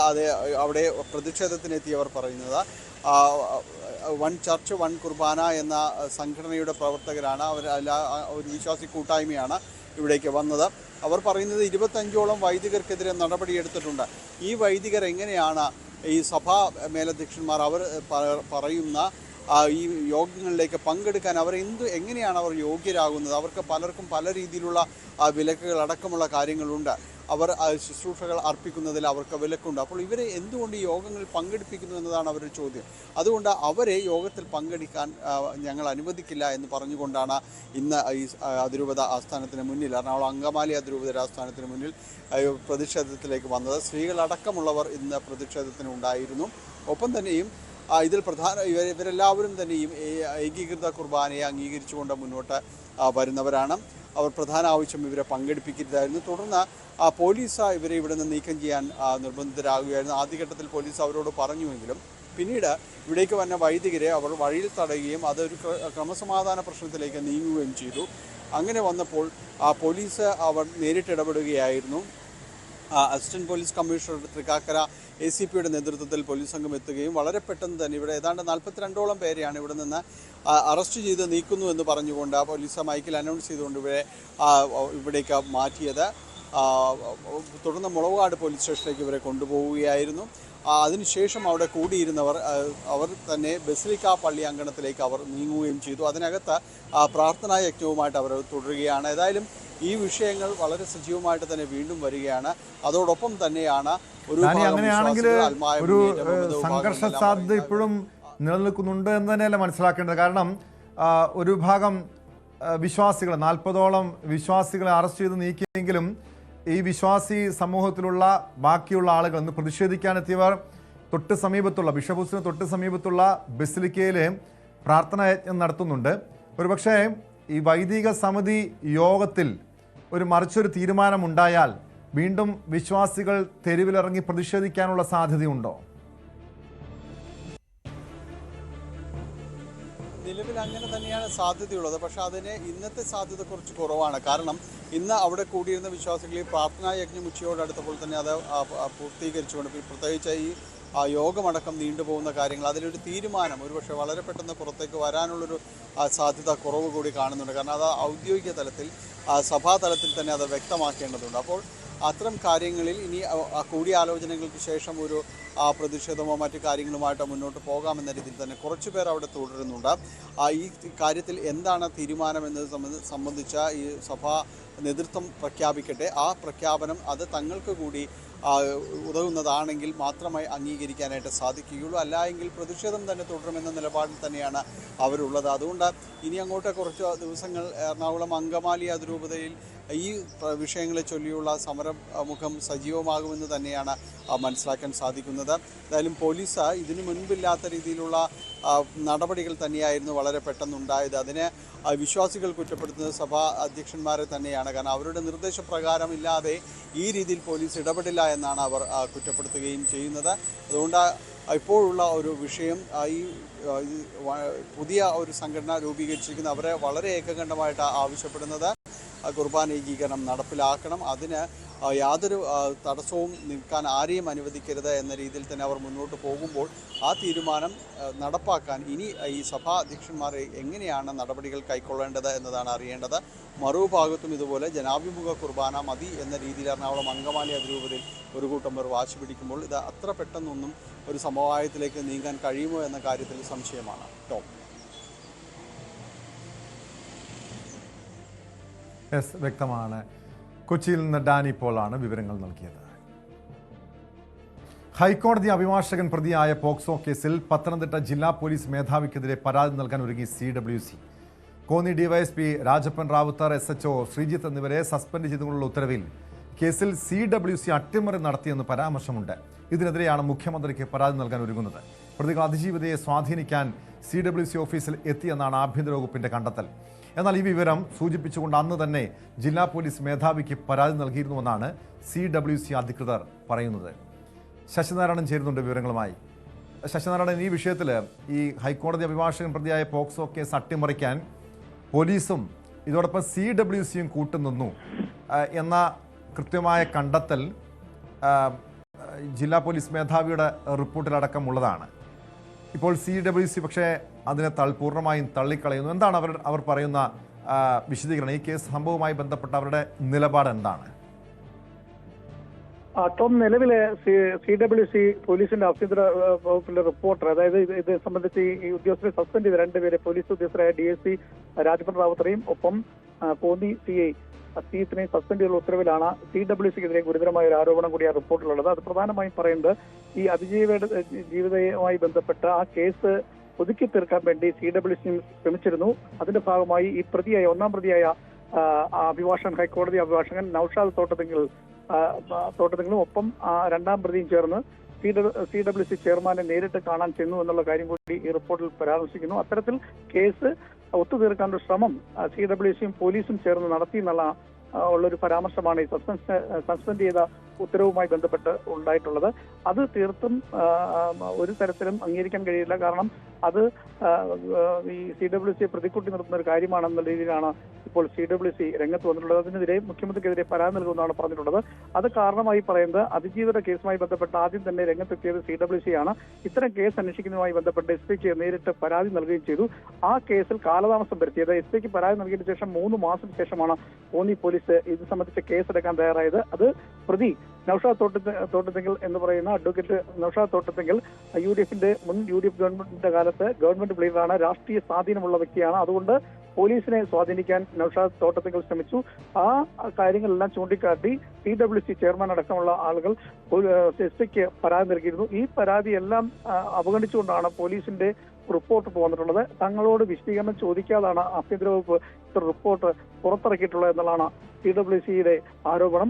അവിടെ പ്രതിഷേധത്തിനെത്തിയവർ പറയുന്നത്. വൺ ചർച്ച് വൺ കുർബാന എന്ന സംഘടനയുടെ പ്രവർത്തകരാണ് അവർ. ഒരു വിശ്വാസി കൂട്ടായ്മയാണ് ഇവിടേക്ക് വന്നത്. അവർ പറയുന്നത് 25ഓളം വൈദികർക്കെതിരെ നടപടിയെടുത്തിട്ടുണ്ട്. ഈ വൈദികർ എങ്ങനെയാണ് ഈ സഭാ മേലധ്യക്ഷന്മാർ അവർ പറയുന്ന ഈ യോഗങ്ങളിലേക്ക് പങ്കെടുക്കാൻ എങ്ങനെയാണ് അവർ യോഗ്യരാകുന്നത്? അവർക്ക് പലർക്കും പല രീതിയിലുള്ള വിലക്കുകൾ അടക്കമുള്ള കാര്യങ്ങളുണ്ട്. അവർ ശുശ്രൂഷകൾ അർപ്പിക്കുന്നതിൽ അവർക്ക് വിലക്കുണ്ട്. അപ്പോൾ ഇവരെ എന്തുകൊണ്ട് ഈ യോഗങ്ങളിൽ പങ്കെടുപ്പിക്കുന്നു എന്നതാണ് അവരുടെ ചോദ്യം. അതുകൊണ്ട് അവരെ യോഗത്തിൽ പങ്കെടുക്കാൻ ഞങ്ങൾ അനുവദിക്കില്ല എന്ന് പറഞ്ഞുകൊണ്ടാണ് ഇന്ന് ഈ അതിരൂപത ആസ്ഥാനത്തിന് മുന്നിൽ, എറണാകുളം അങ്കമാലി അതിരൂപത ആസ്ഥാനത്തിന് മുന്നിൽ പ്രതിഷേധത്തിലേക്ക് വന്നത്. സ്ത്രീകളടക്കമുള്ളവർ ഇന്ന് പ്രതിഷേധത്തിന് ഉണ്ടായിരുന്നു. ഒപ്പം തന്നെയും ഇതിൽ ഇവരെല്ലാവരും തന്നെയും ഏകീകൃത കുർബാനയെ അംഗീകരിച്ചുകൊണ്ട് മുന്നോട്ട് വരുന്നവരാണ്. അവർ പ്രധാന ആവശ്യം ഇവരെ പങ്കെടുപ്പിക്കരുതായിരുന്നു. തുടർന്ന് പോലീസ് ഇവരെ ഇവിടെ നിന്ന് നീക്കം ചെയ്യാൻ നിർബന്ധിതരാകുകയായിരുന്നു. ആദ്യഘട്ടത്തിൽ പോലീസ് അവരോട് പറഞ്ഞുവെങ്കിലും പിന്നീട് ഇവിടേക്ക് വന്ന വൈദികരെ അവർ വഴിയിൽ തടയുകയും അതൊരു ക്രമസമാധാന പ്രശ്നത്തിലേക്ക് നീങ്ങുകയും ചെയ്തു. അങ്ങനെ വന്നപ്പോൾ പോലീസ് അവർ നേരിട്ടിടപെടുകയായിരുന്നു. അസിസ്റ്റന്റ് പോലീസ് കമ്മീഷണർ തൃക്കാക്കര ACPയുടെ നേതൃത്വത്തിൽ പോലീസ് സംഘം എത്തുകയും വളരെ പെട്ടെന്ന് തന്നെ ഇവിടെ ഏതാണ്ട് 42ഓളം പേരെയാണ് ഇവിടെ നിന്ന് അറസ്റ്റ് ചെയ്ത് നീക്കുന്നു എന്ന് പറഞ്ഞുകൊണ്ട് പോലീസ് മൈക്കിൽ അനൗൺസ് ചെയ്തുകൊണ്ട് ഇവിടേക്ക് മാറ്റിയത്. തുടർന്ന് മുളവുകാട് പോലീസ് സ്റ്റേഷനിലേക്ക് ഇവരെ കൊണ്ടുപോവുകയായിരുന്നു. അതിനുശേഷം അവിടെ കൂടിയിരുന്നവർ അവർ തന്നെ ബസിലിക്ക പള്ളി അങ്കണത്തിലേക്ക് അവർ നീങ്ങുകയും ചെയ്തു. അതിനകത്ത് പ്രാർത്ഥനാ യജ്ഞവുമായിട്ട് അവർ തുടരുകയാണ്. ഏതായാലും ഈ വിഷയങ്ങൾ വളരെ സജീവമായിട്ട് തന്നെ വീണ്ടും വരികയാണ്. അതോടൊപ്പം തന്നെയാണ് അങ്ങനെയാണെങ്കിൽ ഒരു സംഘർഷ സാധ്യത ഇപ്പോഴും നിലനിൽക്കുന്നുണ്ട് എന്ന് തന്നെയല്ല മനസ്സിലാക്കേണ്ടത്. കാരണം ഒരു ഭാഗം വിശ്വാസികൾ 40ഓളം വിശ്വാസികളെ അറസ്റ്റ് ചെയ്ത് നീക്കിയെങ്കിലും ഈ വിശ്വാസി സമൂഹത്തിലുള്ള ബാക്കിയുള്ള ആളുകൾ ഇന്ന് പ്രതിഷേധിക്കാനെത്തിയവർ തൊട്ട് സമീപത്തുള്ള ബിഷപ്പ് ഹൗസിന് തൊട്ട് സമീപത്തുള്ള ബസിലിക്കയിൽ പ്രാർത്ഥനാ യജ്ഞം നടത്തുന്നുണ്ട്. ഒരുപക്ഷെ ഈ വൈദിക സമിതി യോഗത്തിൽ മറിച്ചൊരു തീരുമാനമുണ്ടായാൽ വീണ്ടും വിശ്വാസികൾ തെരുവിലിറങ്ങി പ്രതിഷേധിക്കാനുള്ള സാധ്യതയുണ്ടോ? നിലവിൽ അങ്ങനെ തന്നെയാണ് സാധ്യതയുള്ളത്. പക്ഷേ അതിന് ഇന്നത്തെ സാധ്യത കുറച്ച് കുറവാണ്. കാരണം ഇന്ന് അവിടെ കൂടിയിരുന്ന വിശ്വാസികൾ പ്രാർത്ഥനാ യജ്ഞം ഉച്ചയോടടുത്തപ്പോൾ തന്നെ അത് പൂർത്തീകരിച്ചുകൊണ്ട് പ്രത്യേകിച്ച് ഈ യോഗമടക്കം നീണ്ടുപോകുന്ന കാര്യങ്ങൾ അതിലൊരു തീരുമാനം ഒരുപക്ഷെ വളരെ പെട്ടെന്ന് പുറത്തേക്ക് വരാനുള്ളൊരു സാധ്യത കുറവ് കൂടി കാണുന്നുണ്ട്. കാരണം അത് ഔദ്യോഗിക തലത്തിൽ സഭാതലത്തിൽ തന്നെ അത് വ്യക്തമാക്കേണ്ടതുണ്ട്. അപ്പോൾ അത്തരം കാര്യങ്ങളിൽ ഇനി കൂടിയാലോചനകൾക്ക് ശേഷം ഒരു പ്രതിഷേധമോ മറ്റു കാര്യങ്ങളുമായിട്ട് മുന്നോട്ട് പോകാമെന്ന രീതിയിൽ തന്നെ കുറച്ചു പേർ അവിടെ തുടരുന്നുണ്ട്. ഈ കാര്യത്തിൽ എന്താണ് തീരുമാനമെന്നത് സംബന്ധിച്ച ഈ സഭാ നേതൃത്വം പ്രഖ്യാപിക്കട്ടെ. ആ പ്രഖ്യാപനം അത് തങ്ങൾക്ക് കൂടി ഉതകുന്നതാണെങ്കിൽ മാത്രമേ അംഗീകരിക്കാനായിട്ട് സാധിക്കുകയുള്ളൂ. അല്ല എങ്കിൽ പ്രതിഷേധം തന്നെ തുടരുമെന്ന നിലപാടിൽ തന്നെയാണ് അവരുള്ളത്. അതുകൊണ്ട് ഇനി അങ്ങോട്ട് കുറച്ച് ദിവസങ്ങൾ എറണാകുളം അങ്കമാലി അതിരൂപതയിൽ ഈ വിഷയങ്ങളെ ചൊല്ലിയുള്ള സമരമുഖം സജീവമാകുമെന്ന് തന്നെയാണ് മനസ്സിലാക്കാൻ സാധിക്കുന്നത്. എന്തായാലും പോലീസ് ഇതിനു മുൻപില്ലാത്ത രീതിയിലുള്ള നടപടികൾ തന്നെയായിരുന്നു വളരെ പെട്ടെന്നുണ്ടായത്. അതിനെ വിശ്വാസികൾ കുറ്റപ്പെടുത്തുന്നത് സഭാ അധ്യക്ഷന്മാരെ തന്നെയാണ്. കാരണം അവരുടെ നിർദ്ദേശപ്രകാരം ഇല്ലാതെ ഈ രീതിയിൽ പോലീസ് ഇടപെടില്ല എന്നാണ് അവർ കുറ്റപ്പെടുത്തുകയും ചെയ്യുന്നത്. അതുകൊണ്ട് ഇപ്പോഴുള്ള ഒരു വിഷയം ഈ പുതിയ ഒരു സംഘടന രൂപീകരിച്ചിരിക്കുന്ന അവരെ വളരെ ഏകകണ്ഠമായിട്ട് ആവശ്യപ്പെടുന്നത് കുർബാന ഏകീകരണം നടപ്പിലാക്കണം. അതിന് യാതൊരു തടസ്സവും നിൽക്കാൻ ആരെയും അനുവദിക്കരുത് എന്ന രീതിയിൽ തന്നെ അവർ മുന്നോട്ട് പോകുമ്പോൾ ആ തീരുമാനം നടപ്പാക്കാൻ ഇനി ഈ സഭാ അധ്യക്ഷന്മാർ എങ്ങനെയാണ് നടപടികൾ കൈക്കൊള്ളേണ്ടത് എന്നതാണ് അറിയേണ്ടത്. മറുഭാഗത്തും ഇതുപോലെ ജനാഭിമുഖ കുർബാന മതി എന്ന രീതിയിൽ എറണാകുളം അങ്കമാലി അതിരൂപതയിൽ ഒരു കൂട്ടം പേർ വാശി പിടിക്കുമ്പോൾ ഇത് അത്ര പെട്ടെന്നൊന്നും ഒരു സമവായത്തിലേക്ക് നീങ്ങാൻ കഴിയുമോ എന്ന കാര്യത്തിൽ സംശയമാണ്. ടോം. വ്യക്തമാണ്. കൊച്ചിയിൽ നിന്ന് ഡാനി പോളാണ് വിവരങ്ങൾ നൽകിയത്. ഹൈക്കോടതി അഭിഭാഷകൻ പ്രതിയായ പോക്സോ കേസിൽ പത്തനംതിട്ട ജില്ലാ പോലീസ് മേധാവിക്കെതിരെ പരാതി നൽകാൻ ഒരുങ്ങി CWC. Konni DYSP Rajappan Ravuthar, SHO Sreejith എന്നിവരെ സസ്പെൻഡ് ചെയ്തുകൊണ്ടുള്ള ഉത്തരവിൽ കേസിൽ CWC അട്ടിമറി നടത്തിയെന്ന് പരാമർശമുണ്ട്. ഇതിനെതിരെയാണ് മുഖ്യമന്ത്രിക്ക് പരാതി നൽകാൻ ഒരുങ്ങുന്നത്. പ്രതികൾ അതിജീവിതയെ സ്വാധീനിക്കാൻ CWC ഓഫീസിൽ എത്തിയെന്നാണ് ആഭ്യന്തര വകുപ്പിന്റെ കണ്ടെത്തൽ. എന്നാൽ ഈ വിവരം സൂചിപ്പിച്ചുകൊണ്ട് അന്ന് തന്നെ ജില്ലാ പോലീസ് മേധാവിക്ക് പരാതി നൽകിയിരുന്നുവെന്നാണ് CWC അധികൃതർ പറയുന്നത്. ശശിനാരായണൻ ചേരുന്നുണ്ട് വിവരങ്ങളുമായി. ശശിനാരായണൻ, ഈ വിഷയത്തിൽ ഈ ഹൈക്കോടതി അഭിഭാഷകൻ പ്രതിയായ പോക്സോ കേസ് അട്ടിമറിക്കാൻ പോലീസും ഇതോടൊപ്പം CWCയും കൂട്ടുനിന്നു എന്ന കൃത്യമായ കണ്ടെത്തൽ ജില്ലാ പോലീസ് മേധാവിയുടെ റിപ്പോർട്ടിലടക്കമുള്ളതാണ്. ഇപ്പോൾ CWC പക്ഷേ അതിനെ പൂർണ്ണമായും തള്ളിക്കളയുന്നു. എന്താണ് അവർ പറയുന്ന വിശദീകരണം? ഈ കേസ് സംഭവവുമായി ബന്ധപ്പെട്ട അവരുടെ നിലപാട് എന്താണ്? ടോം, നിലവിലെ CWC പോലീസിന്റെ ആഭ്യന്തര വകുപ്പിന്റെ റിപ്പോർട്ടർ, അതായത് ഇത് സംബന്ധിച്ച് ഈ ഉദ്യോഗസ്ഥരെ സസ്പെൻഡ് ചെയ്ത രണ്ടുപേരെ പോലീസ് ഉദ്യോഗസ്ഥരായ DSP രാജപ്പൻ റാവുത്തറയും ഒപ്പം കോന്നി CI അസീത്തിനെയും സസ്പെൻഡ് ചെയ്തുള്ള ഉത്തരവിലാണ് CWCക്കെതിരെ ഗുരുതരമായ ഒരു ആരോപണം കൂടി ആ റിപ്പോർട്ടിലുള്ളത്. അത് പ്രധാനമായും പറയുന്നത് ഈ ജീവിതവുമായി ബന്ധപ്പെട്ട ആ കേസ് ഒതുക്കി തീർക്കാൻ വേണ്ടി CWC ശ്രമിച്ചിരുന്നു. അതിന്റെ ഭാഗമായി ഈ പ്രതിയായ ഒന്നാം പ്രതിയായ അഭിഭാഷകൻ, ഹൈക്കോടതി അഭിഭാഷകൻ നൌഷാദ് തോട്ടത്തിലും ഒപ്പം രണ്ടാം പ്രതിയും ചേർന്ന് CWC ചെയർമാനെ നേരിട്ട് കാണാൻ ചെന്നു എന്നുള്ള കാര്യം കൂടി ഈ റിപ്പോർട്ടിൽ പരാമർശിക്കുന്നു. അത്തരത്തിൽ കേസ് ഒത്തുതീർക്കാനുള്ള ശ്രമം CWCയും പോലീസും ചേർന്ന് നടത്തി എന്നുള്ള ഉള്ളൊരു പരാമർശമാണ് ഈ സസ്പെൻഡ് ചെയ്ത ഉത്തരവുമായി ബന്ധപ്പെട്ട് ഉണ്ടായിട്ടുള്ളത്. അത് തീർത്തും ഒരു തരത്തിലും അംഗീകരിക്കാൻ കഴിയില്ല. കാരണം അത് ഈ CWCയെ പ്രതിക്കൂട്ടി നിർത്തുന്ന ഒരു കാര്യമാണെന്ന രീതിയിലാണ് ഇപ്പോൾ CWC രംഗത്ത് വന്നിട്ടുള്ളത്. അതിനെതിരെ മുഖ്യമന്ത്രിക്കെതിരെ പരാതി നൽകുമെന്നാണ് പറഞ്ഞിട്ടുള്ളത്. അത് കാരണമായി പറയുന്നത് അതിജീവിത കേസുമായി ബന്ധപ്പെട്ട് ആദ്യം തന്നെ രംഗത്തെത്തിയത് CWC ആണ്. ഇത്തരം കേസ് അന്വേഷിക്കുന്നതുമായി ബന്ധപ്പെട്ട് SP-ക്ക് നേരിട്ട് പരാതി നൽകുകയും ചെയ്തു. ആ കേസിൽ കാലതാമസം വരുത്തിയത് SP-ക്ക് പരാതി നൽകിയതിനു ശേഷം 3 മാസത്തിന് ശേഷമാണ് കോന്നി പോലീസ് ഇത് സംബന്ധിച്ച കേസെടുക്കാൻ തയ്യാറായത്. അത് പ്രതി നൌഷാദ് തോട്ടത്തിങ്കൽ എന്ന് പറയുന്ന അഡ്വക്കേറ്റ് നൌഷാദ് തോട്ടത്തിങ്കൽ മുൻ UDF ഗവൺമെന്റിന്റെ കാലത്ത് ഗവൺമെന്റ് ലീഡറാണ്, രാഷ്ട്രീയ സ്വാധീനമുള്ള വ്യക്തിയാണ്. അതുകൊണ്ട് പോലീസിനെ സ്വാധീനിക്കാൻ നൌഷാദ് തോട്ടത്തിങ്കൽ ശ്രമിച്ചു. ആ കാര്യങ്ങളെല്ലാം ചൂണ്ടിക്കാട്ടി CWC ചെയർമാൻ അടക്കമുള്ള ആളുകൾ SP-ക്ക് പരാതി നൽകിയിരുന്നു. ഈ പരാതിയെല്ലാം അവഗണിച്ചുകൊണ്ടാണ് പോലീസിന്റെ റിപ്പോർട്ട് വന്നിട്ടുള്ളത്. തങ്ങളോട് വിശദീകരണം ചോദിക്കാതാണ് ആഭ്യന്തര വകുപ്പ് റിപ്പോർട്ട് പുറത്തിറക്കിയിട്ടുള്ളത് എന്നുള്ളതാണ് CWCയുടെ ആരോപണം.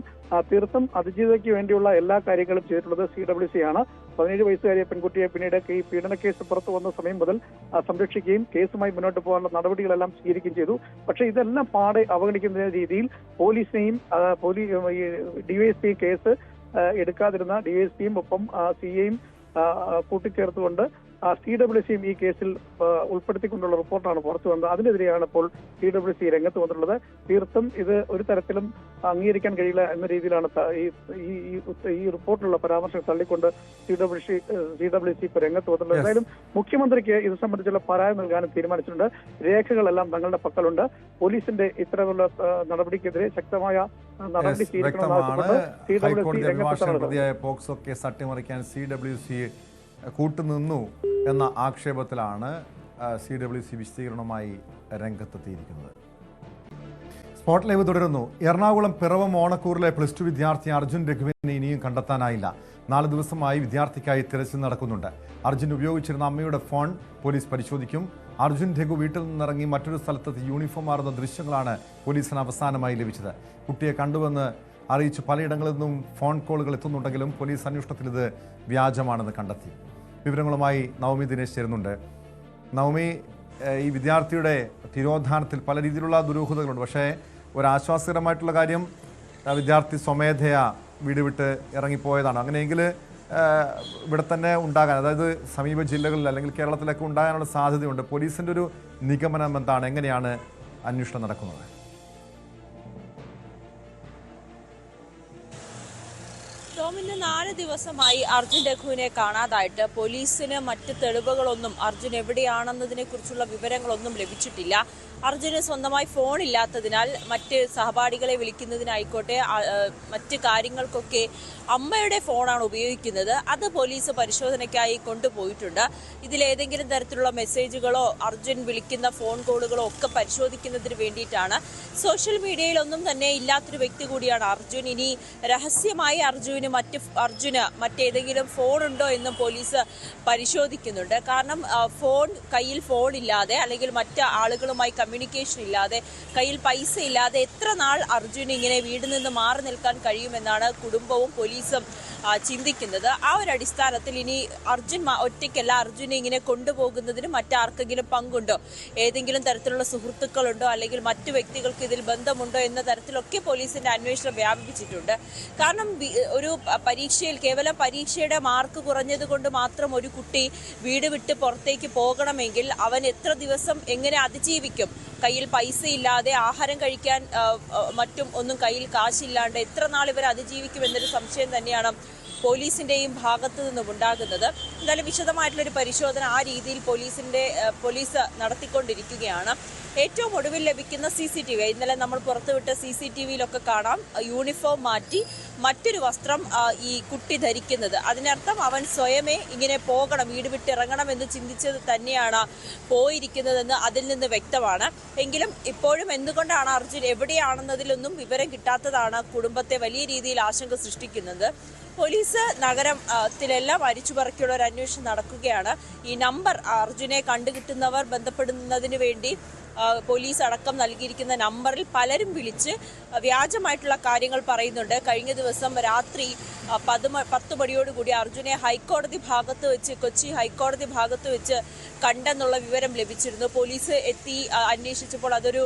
തീർത്തും അതിജീവിതയ്ക്ക് വേണ്ടിയുള്ള എല്ലാ കാര്യങ്ങളും ചെയ്തിട്ടുള്ളത് CWC ആണ്. 17 വയസ്സുകാരിയെ പെൺകുട്ടിയെ പിന്നീട് ഈ പീഡന കേസ് പുറത്തു വന്ന സമയം മുതൽ സംരക്ഷിക്കുകയും കേസുമായി മുന്നോട്ട് പോകാനുള്ള നടപടികളെല്ലാം സ്വീകരിക്കുകയും ചെയ്തു. പക്ഷേ ഇതെല്ലാം പാടെ അവഗണിക്കുന്ന രീതിയിൽ പോലീസിനെയും DYSP കേസ് എടുക്കാതിരുന്ന DYSPയും ഒപ്പം CIയും കൂട്ടിച്ചേർത്തുകൊണ്ട് CWCയും ഈ കേസിൽ ഉൾപ്പെടുത്തിക്കൊണ്ടുള്ള റിപ്പോർട്ടാണ് പുറത്തു വന്നത്. അതിനെതിരെയാണ് ഇപ്പോൾ CWC രംഗത്ത് വന്നിട്ടുള്ളത്. തീർത്തും ഇത് ഒരു തരത്തിലും അംഗീകരിക്കാൻ കഴിയില്ല എന്ന രീതിയിലാണ് ഈ റിപ്പോർട്ടിലുള്ള പരാമർശം തള്ളിക്കൊണ്ട് CWC ഇപ്പോൾ രംഗത്ത് വന്നിട്ടുള്ളത്. എന്തായാലും മുഖ്യമന്ത്രിക്ക് ഇത് സംബന്ധിച്ചുള്ള പരാതി നൽകാനും തീരുമാനിച്ചിട്ടുണ്ട്. രേഖകളെല്ലാം തങ്ങളുടെ പക്കലുണ്ട്. പോലീസിന്റെ ഇത്തരമുള്ള നടപടിക്കെതിരെ ശക്തമായ നടപടി സ്വീകരിക്കണമെന്നാവശ്യപ്പെട്ട് CWC രംഗത്ത് പോക്സോ കേസ് അട്ടിമറിക്കാൻ CWC കൂട്ടുനിന്നു എന്ന ആക്ഷേപത്തിലാണ് CWC വിശദീകരണവുമായി രംഗത്തെത്തിയിരിക്കുന്നത്. സ്പോട്ട് ലൈവ് തുടരുന്നു. എറണാകുളം പിറവം ഓണക്കൂറിലെ +2 വിദ്യാർത്ഥി അർജുൻ രഘുവിനെ ഇനിയും കണ്ടെത്താനായില്ല. 4 ദിവസമായി വിദ്യാർത്ഥിക്കായി തിരച്ചിൽ നടക്കുന്നുണ്ട്. അർജുൻ ഉപയോഗിച്ചിരുന്ന അമ്മയുടെ ഫോൺ പോലീസ് പരിശോധിക്കും. അർജുൻ രഘു വീട്ടിൽ നിന്നിറങ്ങി മറ്റൊരു സ്ഥലത്ത് യൂണിഫോം മാറുന്ന ദൃശ്യങ്ങളാണ് പോലീസിന് അവസാനമായി ലഭിച്ചത്. കുട്ടിയെ കണ്ടുവെന്ന് അറിയിച്ച് പലയിടങ്ങളിൽ നിന്നും ഫോൺ കോളുകൾ എത്തുന്നുണ്ടെങ്കിലും പോലീസ് അന്വേഷണത്തിൽ ഇത് വ്യാജമാണെന്ന് കണ്ടെത്തി. വിവരങ്ങളുമായി നവമി ദിനേശ് ചേരുന്നുണ്ട്. നവമി, ഈ വിദ്യാർത്ഥിയുടെ തിരോധാനത്തിൽ പല രീതിയിലുള്ള ദുരൂഹതകളുണ്ട്. പക്ഷേ ഒരാശ്വാസകരമായിട്ടുള്ള കാര്യം വിദ്യാർത്ഥി സ്വമേധയാ വീട് വിട്ട് ഇറങ്ങിപ്പോയതാണ്. അങ്ങനെയെങ്കിൽ ഇവിടെ തന്നെ ഉണ്ടാകാൻ, അതായത് സമീപ ജില്ലകളിൽ അല്ലെങ്കിൽ കേരളത്തിലൊക്കെ ഉണ്ടാകാനുള്ള സാധ്യതയുണ്ട്. പോലീസിൻ്റെ ഒരു നിഗമനം എന്താണ്? എങ്ങനെയാണ് അന്വേഷണം നടക്കുന്നത്? ടോമിന് 4 ദിവസമായി അർജുൻ രഘുവിനെ കാണാതായിട്ട് പോലീസിന് മറ്റ് തെളിവുകളൊന്നും, അർജുൻ എവിടെയാണെന്നതിനെ കുറിച്ചുള്ള വിവരങ്ങളൊന്നും ലഭിച്ചിട്ടില്ല. അർജുന് സ്വന്തമായി ഫോൺ ഇല്ലാത്തതിനാൽ മറ്റ് സഹപാഠികളെ വിളിക്കുന്നതിനായിക്കോട്ടെ മറ്റ് കാര്യങ്ങൾക്കൊക്കെ അമ്മയുടെ ഫോണാണ് ഉപയോഗിക്കുന്നത്. അത് പോലീസ് പരിശോധനയ്ക്കായി കൊണ്ടുപോയിട്ടുണ്ട്. ഇതിലേതെങ്കിലും തരത്തിലുള്ള മെസ്സേജുകളോ അർജുൻ വിളിക്കുന്ന ഫോൺ കോളുകളോ ഒക്കെ പരിശോധിക്കുന്നതിന് വേണ്ടിയിട്ടാണ്. സോഷ്യൽ മീഡിയയിലൊന്നും തന്നെ ഇല്ലാത്തൊരു വ്യക്തി കൂടിയാണ് അർജുൻ. ഇനി രഹസ്യമായി അർജുന് മറ്റേതെങ്കിലും ഫോണുണ്ടോ എന്നും പോലീസ് പരിശോധിക്കുന്നുണ്ട്. കാരണം കയ്യിൽ ഫോൺ ഇല്ലാതെ അല്ലെങ്കിൽ മറ്റ് ആളുകളുമായി കമ്മ്യൂണിക്കേഷൻ ഇല്ലാതെ, കയ്യിൽ പൈസ ഇല്ലാതെ എത്ര നാൾ അർജുൻ ഇങ്ങനെ വീട്ടിൽ നിന്ന് മാറി നിൽക്കാൻ കഴിയുമെന്നാണ് കുടുംബവും പോലീസും ചിന്തിക്കുന്നത്. ആ ഒരു അടിസ്ഥാനത്തിൽ ഇനി അർജുൻ ഒറ്റയ്ക്കല്ല, അർജുനെ ഇങ്ങനെ കൊണ്ടുപോകുന്നതിന് മറ്റാർക്കെങ്കിലും പങ്കുണ്ടോ, ഏതെങ്കിലും തരത്തിലുള്ള സുഹൃത്തുക്കളുണ്ടോ അല്ലെങ്കിൽ മറ്റു വ്യക്തികൾക്ക് ഇതിൽ ബന്ധമുണ്ടോ എന്ന തരത്തിലൊക്കെ പോലീസിന്റെ അന്വേഷണം വ്യാപിപ്പിച്ചിട്ടുണ്ട്. കാരണം ഒരു പരീക്ഷയിൽ കേവലം പരീക്ഷയുടെ മാർക്ക് കുറഞ്ഞത് കൊണ്ട് മാത്രം ഒരു കുട്ടി വീട് വിട്ട് പുറത്തേക്ക് പോകണമെങ്കിൽ അവൻ എത്ര ദിവസം എങ്ങനെ അതിജീവിക്കും? കയ്യിൽ പൈസ ഇല്ലാതെ, ആഹാരം കഴിക്കാൻ മറ്റും ഒന്നും കയ്യിൽ കാശില്ലാണ്ട് എത്ര നാൾ ഇവർ അതിജീവിക്കും എന്നൊരു സംശയം തന്നെയാണ് പോലീസിന്റെയും ഭാഗത്തു നിന്നും ഉണ്ടാകുന്നത്. എന്തായാലും വിശദമായിട്ടുള്ളൊരു പരിശോധന ആ രീതിയിൽ പോലീസ് നടത്തിക്കൊണ്ടിരിക്കുകയാണ്. ഏറ്റവും ഒടുവിൽ ലഭിക്കുന്ന CCTV, ഇന്നലെ നമ്മൾ പുറത്തുവിട്ട CCTVയിലൊക്കെ കാണാം യൂണിഫോം മാറ്റി മറ്റൊരു വസ്ത്രം ഈ കുട്ടി ധരിക്കുന്നത്. അതിനർത്ഥം അവൻ സ്വയമേ ഇങ്ങനെ പോകണം, വീട് വിട്ടിറങ്ങണം എന്ന് ചിന്തിച്ചത് തന്നെയാണ് പോയിരിക്കുന്നതെന്ന് അതിൽ നിന്ന് വ്യക്തമാണ്. എങ്കിലും ഇപ്പോഴും എന്തുകൊണ്ടാണ് അർജുൻ എവിടെയാണെന്നതിലൊന്നും വിവരം കിട്ടാത്തതാണ് കുടുംബത്തെ വലിയ രീതിയിൽ ആശങ്ക സൃഷ്ടിക്കുന്നത്. പോലീസ് നഗരത്തിലെല്ലാം അരിച്ചുപറക്കിയുള്ള ഒരു അന്വേഷണം നടക്കുകയാണ്. ഈ നമ്പർ അർജുനെ കണ്ടുകിട്ടുന്നവർ ബന്ധപ്പെടുന്നതിന് വേണ്ടി പോലീസ് അടക്കം നൽകിയിരിക്കുന്ന നമ്പറിൽ പലരും വിളിച്ച് വ്യാജമായിട്ടുള്ള കാര്യങ്ങൾ പറയുന്നുണ്ട്. കഴിഞ്ഞ ദിവസം രാത്രി 10 മണിയോടുകൂടി അർജുനെ കൊച്ചി ഹൈക്കോടതി ഭാഗത്ത് വെച്ച് കണ്ടെന്നുള്ള വിവരം ലഭിച്ചിരുന്നു. പോലീസ് എത്തി അന്വേഷിച്ചപ്പോൾ അതൊരു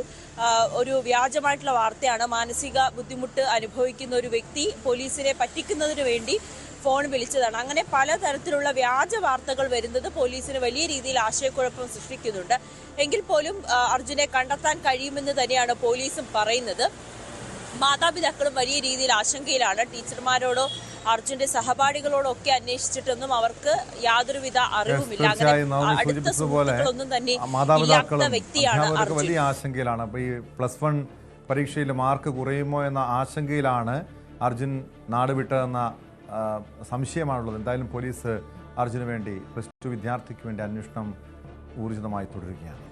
വ്യാജമായിട്ടുള്ള വാർത്തയാണ്. മാനസിക ബുദ്ധിമുട്ട് അനുഭവിക്കുന്ന ഒരു വ്യക്തി പോലീസിനെ പറ്റിക്കുന്നതിന് വേണ്ടി ഫോൺ വിളിച്ചതാണ്. അങ്ങനെ പലതരത്തിലുള്ള വ്യാജ വാർത്തകൾ വരുന്നത് പോലീസിന് വലിയ രീതിയിൽ ആശയക്കുഴപ്പം സൃഷ്ടിക്കുന്നുണ്ട്. എങ്കിൽ പോലും അർജുനെ കണ്ടെത്താൻ കഴിയുമെന്ന് തന്നെയാണ് പോലീസും പറയുന്നത്. മാതാപിതാക്കളും വലിയ രീതിയിൽ ആശങ്കയിലാണ്. ടീച്ചർമാരോടോ അർജുന്റെ സഹപാഠികളോടോ ഒക്കെ അന്വേഷിച്ചിട്ടൊന്നും അവർക്ക് യാതൊരുവിധ അറിവുമില്ല. അടുത്ത സുഹൃത്തുക്കളൊന്നും തന്നെ ഇല്ലാത്ത വ്യക്തിയാണ് അർജുൻ. വലിയ ആശങ്കയിലാണ്. അപ്പോൾ ഈ +1 പരീക്ഷയിൽ മാർക്ക് കുറയുമോ എന്ന ആശങ്കയിലാണ് അർജുൻ നാട് വിട്ടതെന്ന സംശയമാണുള്ളത്. എന്തായാലും പോലീസ് അർജുന് വേണ്ടി +2 വിദ്യാർത്ഥിക്ക് വേണ്ടി അന്വേഷണം ഊർജിതമായി തുടരുകയാണ്.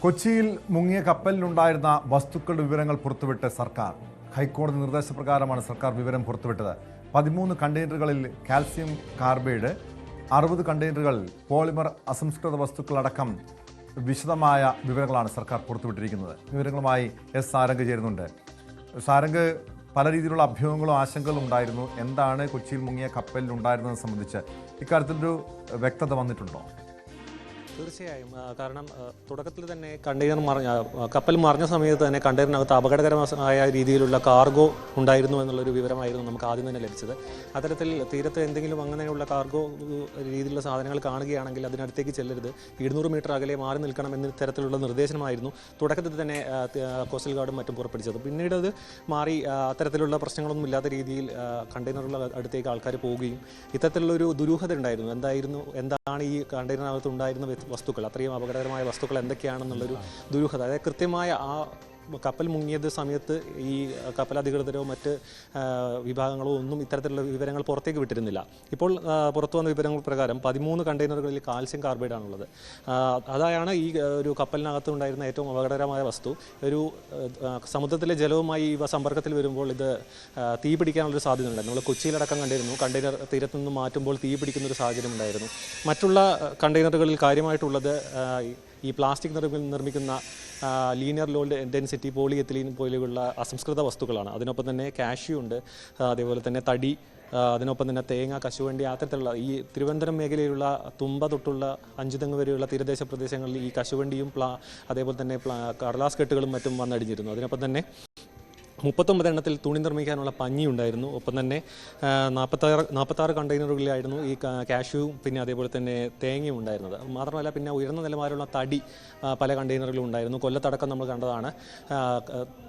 കൊച്ചിയിൽ മുങ്ങിയ കപ്പലിലുണ്ടായിരുന്ന വസ്തുക്കളുടെ വിവരങ്ങൾ പുറത്തുവിട്ട് സർക്കാർ. ഹൈക്കോടതി നിർദ്ദേശപ്രകാരമാണ് സർക്കാർ വിവരം പുറത്തുവിട്ടത്. 13 കണ്ടെയ്നറുകളിൽ കാൽസ്യം കാർബൈഡ്, 60 കണ്ടെയ്നറുകളിൽ പോളിമർ അസംസ്കൃത വസ്തുക്കളടക്കം വിശദമായ വിവരങ്ങളാണ് സർക്കാർ പുറത്തുവിട്ടിരിക്കുന്നത്. വിവരങ്ങളുമായി സാരംഗ് ചേരുന്നുണ്ട്. സാരംഗ്, പല രീതിയിലുള്ള അഭ്യൂഹങ്ങളും ആശങ്കകളും ഉണ്ടായിരുന്നു. എന്താണ് കൊച്ചിയിൽ മുങ്ങിയ കപ്പലിൽ ഉണ്ടായിരുന്നത് സംബന്ധിച്ച് ഇക്കാര്യത്തിലൊരു വ്യക്തത വന്നിട്ടുണ്ടോ? തീർച്ചയായും. കാരണം തുടക്കത്തിൽ തന്നെ കപ്പൽ മറിഞ്ഞ സമയത്ത് തന്നെ കണ്ടെയ്നറിനകത്ത് അപകടകരമായ രീതിയിലുള്ള കാർഗോ ഉണ്ടായിരുന്നു എന്നുള്ളൊരു വിവരമായിരുന്നു നമുക്ക് ആദ്യം തന്നെ ലഭിച്ചത്. അത്തരത്തിൽ തീരത്ത് എന്തെങ്കിലും അങ്ങനെയുള്ള കാർഗോ രീതിയിലുള്ള സാധനങ്ങൾ കാണുകയാണെങ്കിൽ അതിനടുത്തേക്ക് ചെല്ലരുത്, 200 മീറ്റർ അകലെ മാറി നിൽക്കണം എന്ന തരത്തിലുള്ള നിർദ്ദേശമായിരുന്നു തുടക്കത്തിൽ തന്നെ കോസ്റ്റൽ ഗാർഡും മറ്റും പുറപ്പെടുവിച്ചത്. പിന്നീട് അത് മാറി അത്തരത്തിലുള്ള പ്രശ്നങ്ങളൊന്നും ഇല്ലാത്ത രീതിയിൽ കണ്ടെയ്നറുകളുടെ അടുത്തേക്ക് ആൾക്കാർ പോവുകയും ഇത്തരത്തിലുള്ളൊരു ദുരൂഹത ഉണ്ടായിരുന്നു. എന്താണ് ഈ കണ്ടെയ്നറിനകത്ത് ഉണ്ടായിരുന്ന വസ്തുക്കൾ, അത്രയും അപകടകരമായ വസ്തുക്കൾ എന്തൊക്കെയാണെന്നുള്ളൊരു ദുരൂഹത. അതായത് കൃത്യമായ ആ കപ്പൽ മുങ്ങിയത് സമയത്ത് ഈ കപ്പൽ അധികൃതരോ മറ്റ് വിഭാഗങ്ങളോ ഒന്നും ഇത്തരത്തിലുള്ള വിവരങ്ങൾ പുറത്തേക്ക് വിട്ടിരുന്നില്ല. ഇപ്പോൾ പുറത്തു വന്ന വിവരങ്ങൾ പ്രകാരം 13 കണ്ടെയ്നറുകളിൽ കാൽസ്യം കാർബൈഡാണുള്ളത്. അതാണ് ഈ ഒരു കപ്പലിനകത്ത് ഉണ്ടായിരുന്ന ഏറ്റവും അപകടകരമായ വസ്തു. ഒരു സമുദ്രത്തിലെ ജലവുമായി ഇവ സമ്പർക്കത്തിൽ വരുമ്പോൾ ഇത് തീ പിടിക്കാനുള്ളൊരു സാധ്യത ഉണ്ടായിരുന്നു. നമ്മൾ കൊച്ചിയിലടക്കം കണ്ടിരുന്നു, കണ്ടെയ്നർ തീരത്തു നിന്ന് മാറ്റുമ്പോൾ തീ പിടിക്കുന്നൊരു സാഹചര്യം ഉണ്ടായിരുന്നു. മറ്റുള്ള കണ്ടെയ്നറുകളിൽ കാര്യമായിട്ടുള്ളത് ഈ പ്ലാസ്റ്റിക് നിർമ്മിക്കുന്ന ലീനിയർ ലോ ഡെൻസിറ്റി പോളിയെത്തിലീൻ പോലെയുള്ള അസംസ്കൃത വസ്തുക്കളാണ്. അതിനൊപ്പം തന്നെ കാഷ്യൂ ഉണ്ട്, അതേപോലെ തന്നെ തടി, അതിനൊപ്പം തന്നെ തേങ്ങ, കശുവണ്ടി, അത്തരത്തിലുള്ള ഈ തിരുവനന്തപുരം മേഖലയിലുള്ള തുമ്പ തൊട്ടുള്ള അഞ്ചുതെങ്ങ് വരെയുള്ള തീരദേശ പ്രദേശങ്ങളിൽ ഈ കശുവണ്ടിയും അതേപോലെ തന്നെ കടലാസ് കെട്ടുകളും മറ്റും വന്നടിഞ്ഞിരുന്നു. അതിനൊപ്പം തന്നെ 39 എണ്ണത്തിൽ തുണി നിർമ്മിക്കാനുള്ള പഞ്ഞി ഉണ്ടായിരുന്നു. ഒപ്പം തന്നെ 46 കണ്ടെയ്നറുകളിലായിരുന്നു ഈ കാഷ്യൂ പിന്നെ അതേപോലെ തന്നെ തേങ്ങയും ഉണ്ടായിരുന്നത്. മാത്രമല്ല പിന്നെ ഉയർന്ന നിലവാരമുള്ള തടി പല കണ്ടെയ്നറുകളും ഉണ്ടായിരുന്നു. കൊല്ലത്തടക്കം നമ്മൾ കണ്ടതാണ്.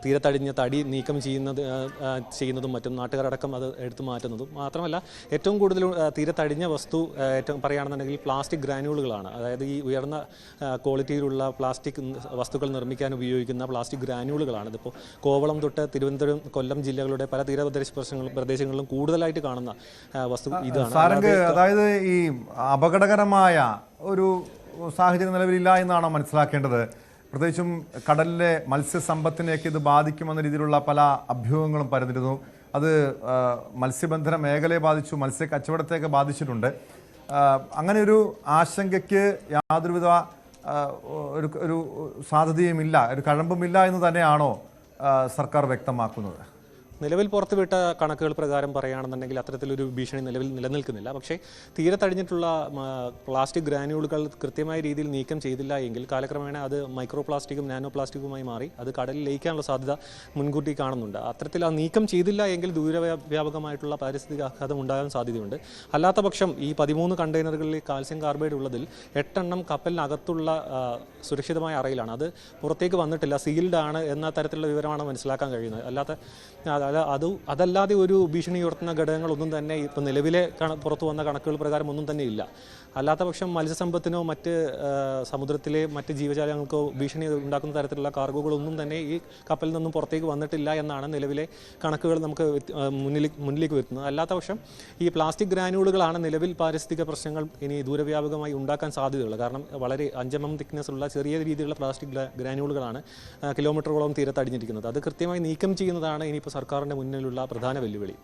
തീരത്തടിഞ്ഞ തടി നീക്കം ചെയ്യുന്നതും മറ്റും നാട്ടുകാരടക്കം അത് എടുത്തു മാറ്റുന്നതും. മാത്രമല്ല ഏറ്റവും കൂടുതൽ തീരത്തടിഞ്ഞ വസ്തു ഏറ്റവും പറയുകയാണെന്നുണ്ടെങ്കിൽ പ്ലാസ്റ്റിക് ഗ്രാനുകളുകളാണ്. അതായത് ഈ ഉയർന്ന ക്വാളിറ്റിയിലുള്ള പ്ലാസ്റ്റിക് വസ്തുക്കൾ നിർമ്മിക്കാൻ ഉപയോഗിക്കുന്ന പ്ലാസ്റ്റിക് ഗ്രാനുകളുകളാണ്. ഇതിപ്പോൾ കോവളം തൊട്ട് തിരുവനന്തപുരം, കൊല്ലം ജില്ലകളുടെ പല തീരപ്രദേശ പ്രദേശങ്ങളിലും കൂടുതലായിട്ട് കാണുന്ന വസ്തു ഇതാണ്. അതായത് ഈ അപകടകരമായ ഒരു സാഹചര്യം നിലവിലില്ല എന്നാണ് മനസ്സിലാക്കേണ്ടത്. പ്രത്യേകിച്ചും കടലിലെ മത്സ്യസമ്പത്തിനെയൊക്കെ ഇത് ബാധിക്കുമെന്ന രീതിയിലുള്ള പല അഭ്യൂഹങ്ങളും പരന്നിരുന്നു. അത് മത്സ്യബന്ധന മേഖലയെ ബാധിച്ചു, മത്സ്യ കച്ചവടത്തെയൊക്കെ ബാധിച്ചിട്ടുണ്ട്. അങ്ങനെ ഒരു ആശങ്കയ്ക്ക് യാതൊരുവിധ ഒരു സാധ്യതയുമില്ല, ഒരു കഴമ്പുമില്ല എന്ന് തന്നെയാണോ സർക്കാർ വ്യക്തമാക്കുന്നത്? നിലവിൽ പുറത്തുവിട്ട കണക്കുകൾ പ്രകാരം പറയുകയാണെന്നുണ്ടെങ്കിൽ അത്തരത്തിലൊരു ഭീഷണി നിലവിൽ നിലനിൽക്കുന്നില്ല. പക്ഷേ തീരത്തടിഞ്ഞിട്ടുള്ള പ്ലാസ്റ്റിക് ഗ്രാനുകളുകൾ കൃത്യമായ രീതിയിൽ നീക്കം ചെയ്തില്ല എങ്കിൽ കാലക്രമേണ അത് മൈക്രോ പ്ലാസ്റ്റിക്കും നാനോ പ്ലാസ്റ്റിക്കുമായി മാറി അത് കടലിൽ ലയിക്കാനുള്ള സാധ്യത മുൻകൂട്ടി കാണുന്നുണ്ട്. അത്തരത്തിൽ ആ നീക്കം ചെയ്തില്ല എങ്കിൽ ദൂരവ്യാപകമായിട്ടുള്ള പാരിസ്ഥിതിക ആഘാതം ഉണ്ടാകാൻ സാധ്യതയുണ്ട്. അല്ലാത്ത പക്ഷം ഈ 13 കണ്ടെയ്നറുകളിൽ കാൽസ്യം കാർബൈഡ് ഉള്ളതിൽ 8 എണ്ണം കപ്പലിനകത്തുള്ള സുരക്ഷിതമായ അറയിലാണ്. അത് പുറത്തേക്ക് വന്നിട്ടില്ല, സീൽഡ് ആണ് എന്ന തരത്തിലുള്ള വിവരമാണ് മനസ്സിലാക്കാൻ കഴിയുന്നത്. അതല്ലാതെ ഒരു ഭീഷണി ഉയർത്തുന്ന ഘടകങ്ങളൊന്നും തന്നെ ഇപ്പം നിലവിലെ പുറത്തു വന്ന കണക്കുകൾ പ്രകാരം ഒന്നും തന്നെ ഇല്ല. അല്ലാത്ത പക്ഷം മത്സ്യസമ്പത്തിനോ മറ്റ് സമുദ്രത്തിലെ മറ്റ് ജീവജാലങ്ങൾക്കോ ഭീഷണി ഉണ്ടാക്കുന്ന തരത്തിലുള്ള കാർഗോകളൊന്നും തന്നെ ഈ കപ്പലിൽ നിന്നും പുറത്തേക്ക് വന്നിട്ടില്ല എന്നാണ് നിലവിലെ കണക്കുകൾ നമുക്ക് മുന്നിലേക്ക് വരുന്നത്. അല്ലാത്ത പക്ഷം ഈ പ്ലാസ്റ്റിക് ഗ്രാനുകളുകളാണ് നിലവിൽ പാരിസ്ഥിതിക പ്രശ്നങ്ങൾ ഇനി ദൂരവ്യാപകമായി ഉണ്ടാക്കാൻ സാധ്യതയുള്ളത്. കാരണം വളരെ 5 mm തിക്നെസ് ഉള്ള ചെറിയ രീതിയിലുള്ള പ്ലാസ്റ്റിക് ഗ്രാനുകളുകളാണ് കിലോമീറ്ററുകളോളം തീരത്തടിഞ്ഞിരിക്കുന്നത്. അത് കൃത്യമായി നീക്കം ചെയ്യുന്നതാണ് ഇനിയിപ്പോൾ സർക്കാരിൻ്റെ മുന്നിലുള്ള പ്രധാന വെല്ലുവിളി.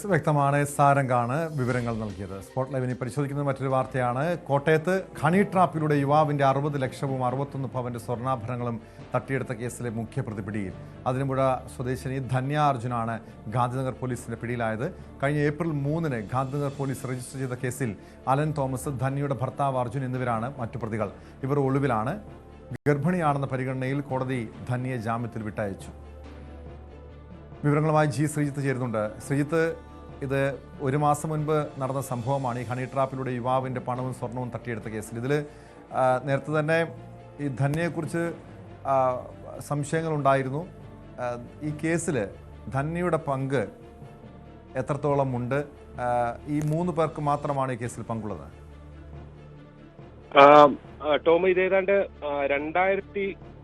വ്യക്തമാണ്. സാരംഗാണ് വിവരങ്ങൾ നൽകിയത്. സ്പോട്ട് ലൈവിനെ പരിശോധിക്കുന്നത് മറ്റൊരു വാർത്തയാണ്. കോട്ടയത്ത് ഹണി ട്രാപ്പിലൂടെ യുവാവിൻ്റെ 60 ലക്ഷവും 61 പവന്റെ സ്വർണ്ണാഭരണങ്ങളും തട്ടിയെടുത്ത കേസിലെ മുഖ്യപ്രതി പിടിയിൽ. അതിനുമ്പുഴ സ്വദേശിനി ധന്യ അർജുനാണ് ഗാന്ധിനഗർ പോലീസിന്റെ പിടിയിലായത്. കഴിഞ്ഞ ഏപ്രിൽ 3-ന് ഗാന്ധിനഗർ പോലീസ് രജിസ്റ്റർ ചെയ്ത കേസിൽ അലൻ തോമസ്, ധന്യയുടെ ഭർത്താവ് അർജുൻ എന്നിവരാണ് മറ്റു പ്രതികൾ. ഇവർ ഒളിവിലാണ്. ഗർഭിണിയാണെന്ന പരിഗണനയിൽ കോടതി ധന്യയെ ജാമ്യത്തിൽ വിട്ടയച്ചു. വിവരങ്ങളുമായി ജി ശ്രീജിത്ത് ചേരുന്നുണ്ട്. ശ്രീജിത്ത്, ഇത് 1 മാസം മുൻപ് നടന്ന സംഭവമാണ്. ഈ ഹണി ട്രാപ്പിലൂടെ യുവാവിൻ്റെ പണവും സ്വർണവും തട്ടിയെടുത്ത കേസിൽ ഇതിൽ നേരത്തെ തന്നെ ഈ ധന്യയെക്കുറിച്ച് സംശയങ്ങളുണ്ടായിരുന്നു. ഈ കേസിൽ ധന്യയുടെ പങ്ക് എത്രത്തോളം ഉണ്ട്? ഈ 3 പേർക്ക് മാത്രമാണ് ഈ കേസിൽ പങ്കുള്ളത്. ടോം, ഇത് ഏതാണ്ട്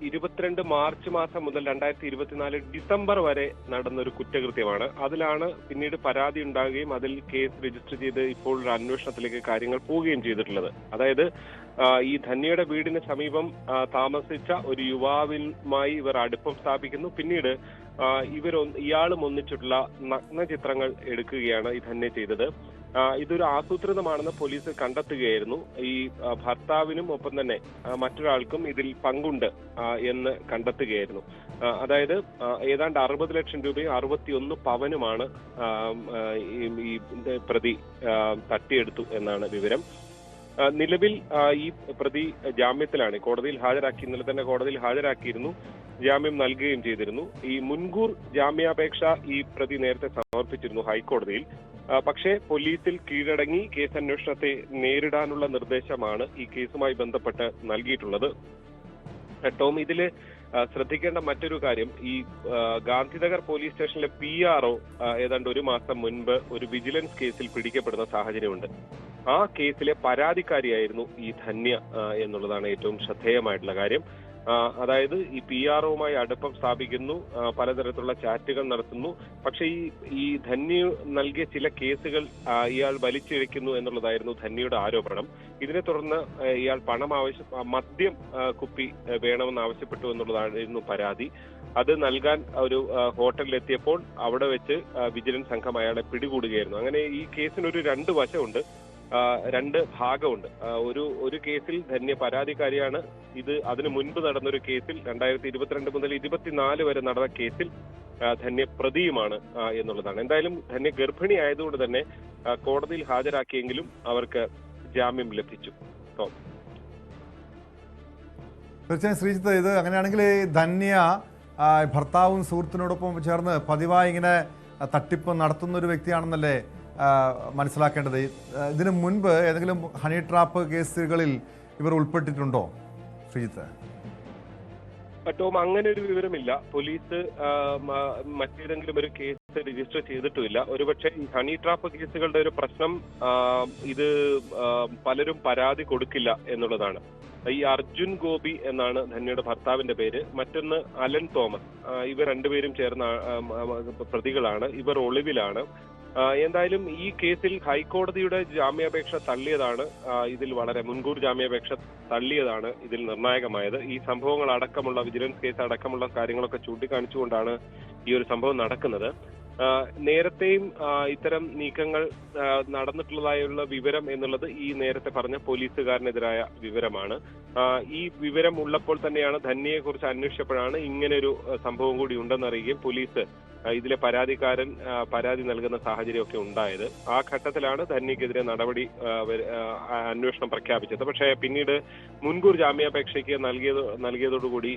2022 മാർച്ച് മാസം മുതൽ 2024 ഡിസംബർ വരെ നടന്നൊരു കുറ്റകൃത്യമാണ്. അതിലാണ് പിന്നീട് പരാതി ഉണ്ടാകുകയും അതിൽ കേസ് രജിസ്റ്റർ ചെയ്ത് ഇപ്പോൾ ഒരു അന്വേഷണത്തിലേക്ക് കാര്യങ്ങൾ പോവുകയും ചെയ്തിട്ടുള്ളത്. അതായത് ഈ ധന്യയുടെ വീടിന് സമീപം താമസിച്ച ഒരു യുവാവുമായി ഇവർ അടുപ്പം സ്ഥാപിക്കുന്നു. പിന്നീട് ഇയാളും ഒന്നിച്ചിട്ടുള്ള നഗ്ന ചിത്രങ്ങൾ എടുക്കുകയാണ് ഈ ധന്യ ചെയ്തത്. ഇതൊരു ആസൂത്രിതമാണെന്ന് പോലീസ് കണ്ടെത്തുകയായിരുന്നു. ഈ ഭർത്താവിനും ഒപ്പം തന്നെ മറ്റൊരാൾക്കും ഇതിൽ പങ്കുണ്ട് എന്ന് കണ്ടെത്തുകയായിരുന്നു. അതായത് ഏതാണ്ട് 60 ലക്ഷം രൂപയും 61 പവനുമാണ് ഈ പ്രതി തട്ടിയെടുത്തു എന്നാണ് വിവരം. നിലവിൽ ഈ പ്രതി ജാമ്യത്തിലാണ്. കോടതിയിൽ ഹാജരാക്കി, ഇന്നലെ തന്നെ കോടതിയിൽ ഹാജരാക്കിയിരുന്നു. ജാമ്യം നൽകുകയും ചെയ്തിരുന്നു. ഈ മുൻകൂർ ജാമ്യാപേക്ഷ ഈ പ്രതി നേരത്തെ സമർപ്പിച്ചിരുന്നു ഹൈക്കോടതിയിൽ. പക്ഷേ പോലീസിൽ കീഴടങ്ങി കേസ് അന്വേഷണത്തെ നേരിടാനുള്ള നിർദ്ദേശമാണ് ഈ കേസുമായി ബന്ധപ്പെട്ട് നൽകിയിട്ടുള്ളത്. ടോം, ഇതില് ശ്രദ്ധിക്കേണ്ട മറ്റൊരു കാര്യം, ഈ ഗാന്ധിനഗർ പോലീസ് സ്റ്റേഷനിലെ PRO ഏതാണ്ട് 1 മാസം മുൻപ് ഒരു വിജിലൻസ് കേസിൽ പിടിക്കപ്പെടുന്ന സാഹചര്യമുണ്ട്. ആ കേസിലെ പരാതിക്കാരിയായിരുന്നു ഈ ധന്യ എന്നുള്ളതാണ് ഏറ്റവും ശ്രദ്ധേയമായിട്ടുള്ള കാര്യം. അതായത് ഈ PROവുമായി അടുപ്പം സ്ഥാപിക്കുന്നു, പലതരത്തിലുള്ള ചാറ്റുകൾ നടത്തുന്നു. പക്ഷെ ഈ ധന്യ നൽകിയ ചില കേസുകൾ ഇയാൾ വലിച്ചിഴയ്ക്കുന്നു എന്നുള്ളതായിരുന്നു ധന്യയുടെ ആരോപണം. ഇതിനെ തുടർന്ന് ഇയാൾ മദ്യം കുപ്പി വേണമെന്ന് ആവശ്യപ്പെട്ടു എന്നുള്ളതായിരുന്നു പരാതി. അത് നൽകാൻ ഒരു ഹോട്ടലിലെത്തിയപ്പോൾ അവിടെ വെച്ച് വിജിലൻസ് സംഘം അയാളെ പിടികൂടുകയായിരുന്നു. അങ്ങനെ ഈ കേസിനൊരു രണ്ട് വശമുണ്ട്, രണ്ട് ഭാഗമുണ്ട്. ഒരു കേസിൽ ധന്യ പരാതിക്കാരിയാണ്. ഇത് അതിനു മുൻപ് നടന്നൊരു കേസിൽ 2022 മുതൽ 24 വരെ നടന്ന കേസിൽ ധന്യ പ്രതിയുമാണ് എന്നുള്ളതാണ്. എന്തായാലും ധന്യ ഗർഭിണി ആയതുകൊണ്ട് തന്നെ കോടതിയിൽ ഹാജരാക്കിയെങ്കിലും അവർക്ക് ജാമ്യം ലഭിച്ചു. തീർച്ചയായും ശ്രീജിത്ത്, ഇത് അങ്ങനെയാണെങ്കിൽ ധന്യ ഭർത്താവും സുഹൃത്തിനോടൊപ്പം ചേർന്ന് പതിവായി ഇങ്ങനെ തട്ടിപ്പ് നടത്തുന്ന ഒരു വ്യക്തിയാണെന്നല്ലേ മനസ്സിലാക്കേണ്ടത്? ഇതിനു മുൻപ് ഏതെങ്കിലും ഹണി ട്രാപ്പ് കേസുകളിൽ ഇവർ ഉൾപ്പെട്ടിട്ടുണ്ടോ ശ്രീജിത്ത്? ടോം, അങ്ങനെ ഒരു വിവരമില്ല. പോലീസ് മറ്റേതെങ്കിലും ഒരു കേസ് രജിസ്റ്റർ ചെയ്തിട്ടുമില്ല. ഒരുപക്ഷെ ഈ ഹണി ട്രാപ്പ് കേസുകളുടെ ഒരു പ്രശ്നം ഇത് പലരും പരാതി കൊടുക്കില്ല എന്നുള്ളതാണ്. ഈ അർജുൻ ഗോപി എന്നാണ് ധന്യയുടെ ഭർത്താവിന്റെ പേര്, മറ്റൊന്ന് അലൻ തോമസ്. ഇവർ രണ്ടുപേരും ചേർന്ന പ്രതികളാണ്. ഇവർ ഒളിവിലാണ്. എന്തായാലും ഈ കേസിൽ ഹൈക്കോടതിയുടെ ജാമ്യാപേക്ഷ തള്ളിയതാണ് ഇതിൽ വളരെ മുൻകൂർ ജാമ്യാപേക്ഷ തള്ളിയതാണ് ഇതിൽ നിർണായകമായത്. ഈ സംഭവങ്ങൾ അടക്കമുള്ള വിജിലൻസ് കേസ് അടക്കമുള്ള കാര്യങ്ങളൊക്കെ ചൂണ്ടിക്കാണിച്ചുകൊണ്ടാണ് ഈ ഒരു സംഭവം നടക്കുന്നത്. നേരത്തെയും ഇത്തരം നീക്കങ്ങൾ നടന്നിട്ടുള്ളതായുള്ള വിവരം എന്നുള്ളത് ഈ നേരത്തെ പറഞ്ഞ പോലീസുകാരനെതിരായ വിവരമാണ്. ഈ വിവരം ഉള്ളപ്പോൾ തന്നെയാണ് ധന്യയെ കുറിച്ച് അന്വേഷിച്ചപ്പോഴാണ് ഇങ്ങനൊരു സംഭവം കൂടി ഉണ്ടെന്നറിയുകയും പോലീസ് ഇതിലെ പരാതിക്കാരൻ പരാതി നൽകുന്ന സാഹചര്യമൊക്കെ ഉണ്ടായത്. ആ ഘട്ടത്തിലാണ് ധന്യക്കെതിരെ അന്വേഷണം പ്രഖ്യാപിച്ചത്. പക്ഷേ പിന്നീട് മുൻകൂർ ജാമ്യാപേക്ഷയ്ക്ക് നൽകിയതോടുകൂടി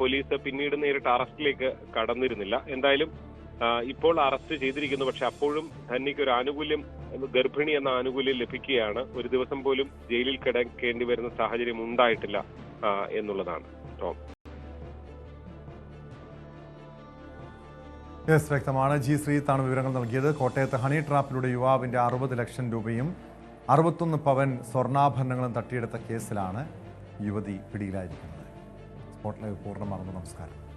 പോലീസ് പിന്നീട് നേരിട്ട് അറസ്റ്റിലേക്ക് കടന്നിരുന്നില്ല. എന്തായാലും ഇപ്പോൾ അറസ്റ്റ് ചെയ്തിരിക്കുന്നു. പക്ഷെ അപ്പോഴും ധന്യയ്ക്ക് ഒരു ആനുകൂല്യം, ഗർഭിണി എന്ന ആനുകൂല്യം ലഭിക്കുകയാണ്. ഒരു ദിവസം പോലും ജയിലിൽ കിടക്കേണ്ടി വരുന്ന സാഹചര്യം ഉണ്ടായിട്ടില്ല എന്നുള്ളതാണ്. ടോം. യെസ്, വ്യക്തമാണ്. ജി ശ്രീജിത്താണ് വിവരങ്ങൾ നൽകിയത്. കോട്ടയത്ത് ഹണി ട്രാപ്പിലൂടെ യുവാവിൻ്റെ 60 ലക്ഷം രൂപയും 61 പവൻ സ്വർണ്ണാഭരണങ്ങളും തട്ടിയെടുത്ത കേസിലാണ് യുവതി പിടിയിലായിരിക്കുന്നത്. സ്പോട്ട് ലൈവ് പൂർണ്ണമാകുന്നു. നമസ്കാരം.